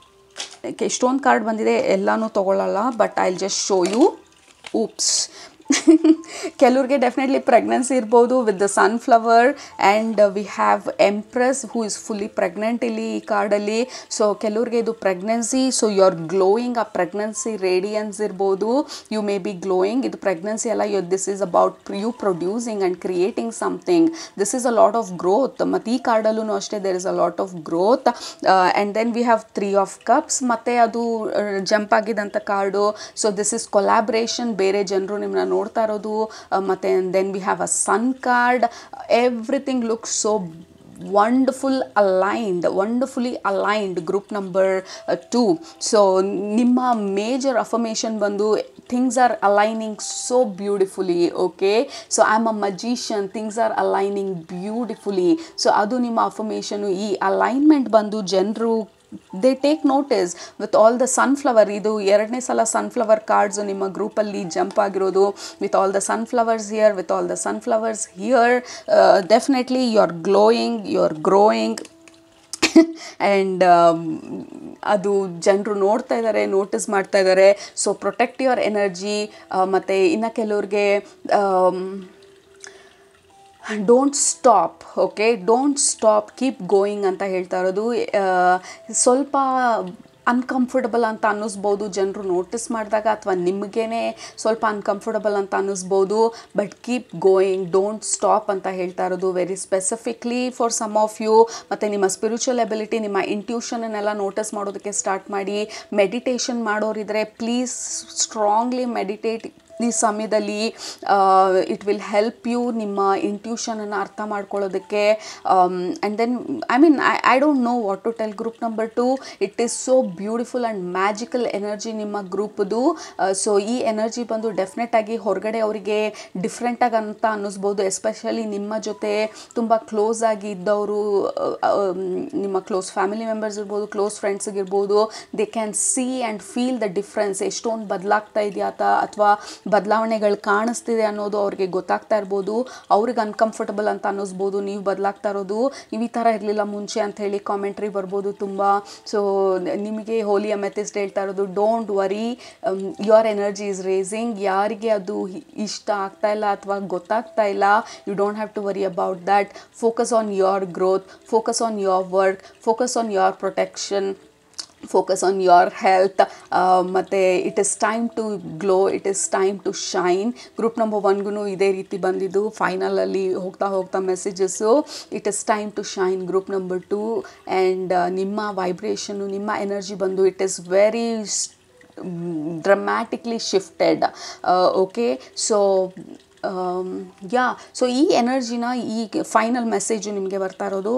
ಎಷ್ಟೊಂದು ಕಾರ್ಡ್ ಬಂದಿದೆ, ಎಲ್ಲನೂ ತೊಗೊಳ್ಳಲ್ಲ, but I will just show you. oops ಕೆಲವ್ರಿಗೆ ಡೆಫಿನೆಟ್ಲಿ ಪ್ರೆಗ್ನೆನ್ಸಿ ಇರ್ಬೋದು with the sunflower, and we have empress who is fully pregnant ಇಲ್ಲಿ ಈ ಕಾರ್ಡಲ್ಲಿ. So ಕೆಲವ್ರಿಗೆ ಇದು pregnancy, so you are glowing, ಆ ಪ್ರೆಗ್ನೆನ್ಸಿ ರೇಡಿಯನ್ಸ್ ಇರ್ಬೋದು, ಯು ಮೇ ಬಿ ಗ್ಲೋಯಿಂಗ್. ಇದು ಪ್ರೆಗ್ನೆನ್ಸಿ ಅಲ್ಲ, this is about you producing and creating something. This is a lot of growth. ಮತ್ತು ಈ ಕಾರ್ಡಲ್ಲೂ ಅಷ್ಟೇ there is a lot of growth. And then we have 3 of cups, ಮತ್ತು ಅದು jump ಆಗಿದ್ದಂಥ card. So this is collaboration, ಬೇರೆ ಜನರು ನಿಮ್ಮನ್ನ ನೋಡ್ತಾ ಇರೋದು. ಮತ್ತು then we have a sun card. Everything looks so wonderfully aligned group number 2. So ನಿಮ್ಮ ಮೇಜರ್ ಅಫರ್ಮೇಷನ್ ಬಂದು things are aligning so beautifully. Okay, so I am a ಮಜಿಷಿಯನ್, things are aligning beautifully. So ಅದು ನಿಮ್ಮ affirmation. ಈ alignment ಬಂದು ಜನರು they take notice with all the sunflower. ಇದು 2ನೇ ಸಲ ಸನ್ಫ್ಲವರ್ ಕಾರ್ಡ್ಸು ನಿಮ್ಮ ಗ್ರೂಪಲ್ಲಿ ಜಂಪ್ ಆಗಿರೋದು. With all the sunflowers here, with all the sunflowers here, definitely you are glowing, you are growing. And ಅದು ಜನರು ನೋಡ್ತಾ ಇದ್ದಾರೆ, ನೋಟಿಸ್ ಮಾಡ್ತಾ ಇದ್ದಾರೆ. So protect your energy. ಮತ್ತು ಇನ್ನು ಕೆಲವ್ರಿಗೆ don't stop. Okay, don't stop, keep going ಅಂತ ಹೇಳ್ತಾ ಇರೋದು. ಸ್ವಲ್ಪ ಅನ್ಕಂಫರ್ಟಬಲ್ ಅಂತ ಅನ್ನಿಸ್ಬೋದು ಜನರು ನೋಟಿಸ್ ಮಾಡಿದಾಗ, ಅಥವಾ ನಿಮಗೇ ಸ್ವಲ್ಪ ಅನ್ಕಂಫರ್ಟಬಲ್ ಅಂತ ಅನ್ನಿಸ್ಬೋದು, but keep going, don't stop ಅಂತ ಹೇಳ್ತಾ ಇರೋದು very specifically for some of you. ಮತ್ತು ನಿಮ್ಮ ಸ್ಪಿರಿಚುವಲ್ ಎಬಿಲಿಟಿ, ನಿಮ್ಮ ಇಂಟ್ಯೂಷನನ್ನೆಲ್ಲ ನೋಟಿಸ್ ಮಾಡೋದಕ್ಕೆ ಸ್ಟಾರ್ಟ್ ಮಾಡಿ. ಮೆಡಿಟೇಷನ್ ಮಾಡೋರಿದ್ರೆ ಪ್ಲೀಸ್ ಸ್ಟ್ರಾಂಗ್ಲಿ ಮೆಡಿಟೇಟ್ ಈ ಸಮಯದಲ್ಲಿ. ಇಟ್ ವಿಲ್ ಹೆಲ್ಪ್ ಯು ನಿಮ್ಮ ಇಂಟ್ಯೂಷನನ್ನು ಅರ್ಥ ಮಾಡ್ಕೊಳ್ಳೋದಕ್ಕೆ. And then I don't know what to tell. Group number 2, it is so beautiful and magical energy ನಿಮ್ಮ ಗ್ರೂಪ್ದು. ಸೊ ಈ ಎನರ್ಜಿ ಬಂದು ಡೆಫಿನೆಟಾಗಿ ಹೊರಗಡೆ ಅವರಿಗೆ ಡಿಫ್ರೆಂಟಾಗಿ ಅಂತ ಅನ್ನಿಸ್ಬೋದು. ಎಸ್ಪೆಷಲಿ ನಿಮ್ಮ ಜೊತೆ ತುಂಬ ಕ್ಲೋಸ್ ಆಗಿ ಇದ್ದವರು, ನಿಮ್ಮ ಕ್ಲೋಸ್ ಫ್ಯಾಮಿಲಿ ಮೆಂಬರ್ಸ್ ಇರ್ಬೋದು, ಕ್ಲೋಸ್ ಫ್ರೆಂಡ್ಸಿಗಿರ್ಬೋದು, they can see and feel the difference. ಎಷ್ಟೊಂದು ಬದಲಾಗ್ತಾ ಇದೆಯಾ ಅಥವಾ ಬದಲಾವಣೆಗಳು ಕಾಣಿಸ್ತಿದೆ ಅನ್ನೋದು ಅವ್ರಿಗೆ ಗೊತ್ತಾಗ್ತಾ ಇರ್ಬೋದು. ಅವ್ರಿಗೆ ಅನ್ಕಂಫರ್ಟಬಲ್ ಅಂತ ಅನ್ನಿಸ್ಬೋದು, ನೀವು ಬದಲಾಗ್ತಾ ಇರೋದು, ನೀವು ಈ ಥರ ಇರಲಿಲ್ಲ ಮುಂಚೆ ಅಂತ ಹೇಳಿ ಕಾಮೆಂಟ್ರಿ ಬರ್ಬೋದು ತುಂಬ. ಸೊ ನಿಮಗೆ ಹೋಲಿ ಅಮೆಥಿಸ್ಟ್ ಹೇಳ್ತಾ ಇರೋದು, don't worry, your energy is racing. ಯಾರಿಗೆ ಅದು ಇಷ್ಟ ಆಗ್ತಾ ಇಲ್ಲ ಅಥವಾ ಗೊತ್ತಾಗ್ತಾ ಇಲ್ಲ, you don't have to worry about that. Focus on your growth, focus on your work, focus on your protection, focus on your health. ಮತ್ತು it is time to glow, it is time to shine. Group number 1ಗೂ ಇದೇ ರೀತಿ ಬಂದಿದ್ದು. ಫೈನಲಲ್ಲಿ ಹೋಗ್ತಾ messages, it is time to shine group number 2. And ನಿಮ್ಮ ವೈಬ್ರೇಷನ್ನು, ನಿಮ್ಮ ಎನರ್ಜಿ ಬಂದು it is very dramatically shifted. Okay, so so ಈ ಎನರ್ಜಿನ, ಈ ಫೈನಲ್ ಮೆಸೇಜು ನಿಮಗೆ ಬರ್ತಾ ಇರೋದು,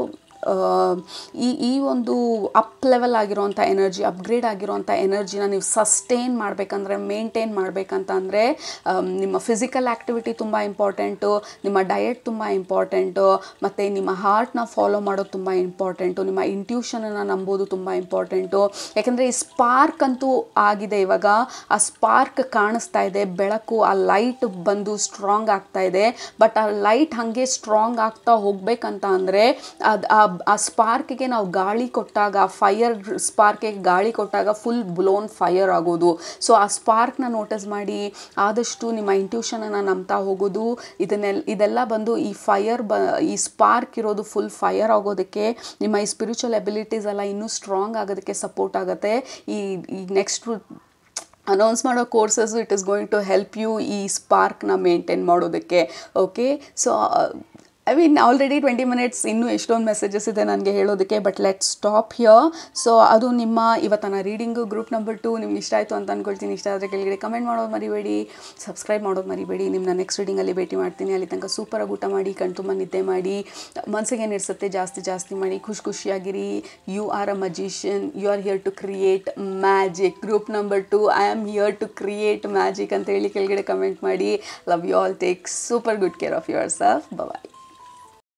ಈ ಒಂದು ಅಪ್ ಲೆವೆಲ್ ಆಗಿರೋಂಥ ಎನರ್ಜಿ, ಅಪ್ಗ್ರೇಡ್ ಆಗಿರೋಂಥ ಎನರ್ಜಿನ ನೀವು ಸಸ್ಟೈನ್ ಮಾಡಬೇಕಂದ್ರೆ, ಮೇಂಟೈನ್ ಮಾಡಬೇಕಂತಂದರೆ ನಿಮ್ಮ ಫಿಸಿಕಲ್ ಆ್ಯಕ್ಟಿವಿಟಿ ತುಂಬ ಇಂಪಾರ್ಟೆಂಟು, ನಿಮ್ಮ ಡಯಟ್ ತುಂಬ ಇಂಪಾರ್ಟೆಂಟು, ಮತ್ತು ನಿಮ್ಮ ಹಾರ್ಟ್ನ ಫಾಲೋ ಮಾಡೋದು ತುಂಬ ಇಂಪಾರ್ಟೆಂಟು, ನಿಮ್ಮ ಇಂಟ್ಯೂಷನನ್ನು ನಂಬೋದು ತುಂಬ ಇಂಪಾರ್ಟೆಂಟು. ಯಾಕೆಂದರೆ ಈ ಸ್ಪಾರ್ಕ್ ಅಂತೂ ಆಗಿದೆ ಇವಾಗ, ಆ ಸ್ಪಾರ್ಕ್ ಕಾಣಿಸ್ತಾ ಇದೆ, ಬೆಳಕು, ಆ ಲೈಟ್ ಬಂದು ಸ್ಟ್ರಾಂಗ್ ಆಗ್ತಾ ಇದೆ. ಬಟ್ ಆ ಲೈಟ್ ಹಾಗೆ ಸ್ಟ್ರಾಂಗ್ ಆಗ್ತಾ ಹೋಗಬೇಕಂತ ಅಂದರೆ ಆ ಸ್ಪಾರ್ಕಿಗೆ ನಾವು ಗಾಳಿ ಕೊಟ್ಟಾಗ, ಫೈರ್ ಸ್ಪಾರ್ಕಿಗೆ ಗಾಳಿ ಕೊಟ್ಟಾಗ ಫುಲ್ ಬ್ಲೋನ್ ಫೈರ್ ಆಗೋದು. ಸೊ ಆ ಸ್ಪಾರ್ಕ್ನ ನೋಟಿಸ್ ಮಾಡಿ ಆದಷ್ಟು ನಿಮ್ಮ ಇಂಟ್ಯೂಷನನ್ನು ನಂಬ್ತಾ ಹೋಗೋದು. ಇದೆಲ್ಲ ಬಂದು ಈ ಸ್ಪಾರ್ಕ್ ಇರೋದು ಫುಲ್ ಫೈರ್ ಆಗೋದಕ್ಕೆ, ನಿಮ್ಮ ಈ ಸ್ಪಿರಿಚುವಲ್ ಎಬಿಲಿಟೀಸ್ ಎಲ್ಲ ಇನ್ನೂ ಸ್ಟ್ರಾಂಗ್ ಆಗೋದಕ್ಕೆ ಸಪೋರ್ಟ್ ಆಗುತ್ತೆ. ಈ ನೆಕ್ಸ್ಟ್ ಅನೌನ್ಸ್ ಮಾಡೋ courses it is going to help you ಈ ಸ್ಪಾರ್ಕ್ನ ಮೇಂಟೈನ್ ಮಾಡೋದಕ್ಕೆ. ಓಕೆ, ಸೊ ಆಲ್ರೆಡಿ 20 minutes, ಇನ್ನೂ ಎಷ್ಟೊಂದು ಮೆಸೇಜಸ್ ಇದೆ ನನಗೆ ಹೇಳೋದಕ್ಕೆ, but let stop here. So ಅದು ನಿಮ್ಮ ಇವತ್ತಿನ ರೀಡಿಂಗು ಗ್ರೂಪ್ ನಂಬರ್ 2 ನಿಮ್ಗೆ ಇಷ್ಟ ಆಯಿತು ಅಂತ ಅಂದ್ಕೊಳ್ತೀನಿ. ಇಷ್ಟ ಆದರೆ ಕೆಳಗಡೆ ಕಮೆಂಟ್ ಮಾಡೋದು ಮರಿಬೇಡಿ, ಸಬ್ಸ್ಕ್ರೈಬ್ ಮಾಡೋದು ಮರಿಬೇಡಿ. ನಿಮ್ಮನ್ನ ನೆಕ್ಸ್ಟ್ ರೀಡಿಂಗಲ್ಲಿ ಭೇಟಿ ಮಾಡ್ತೀನಿ. ಅಲ್ಲಿ ತನಕ ಸೂಪರಾಗಿ ಊಟ ಮಾಡಿ, ಕಣ್ತುಂಬ ನಿದ್ದೆ ಮಾಡಿ, ಮನಸ್ಸಿಗೆ ಏನಿರ್ಸುತ್ತೆ ಜಾಸ್ತಿ ಮಾಡಿ, ಖುಷಿಯಾಗಿರಿ. You are a magician, you are here to create magic. Group number 2, I am here to create magic ಅಂತ ಹೇಳಿ ಕೆಳಗಡೆ ಕಮೆಂಟ್ ಮಾಡಿ. Love you all, take super good care of your self. Bye.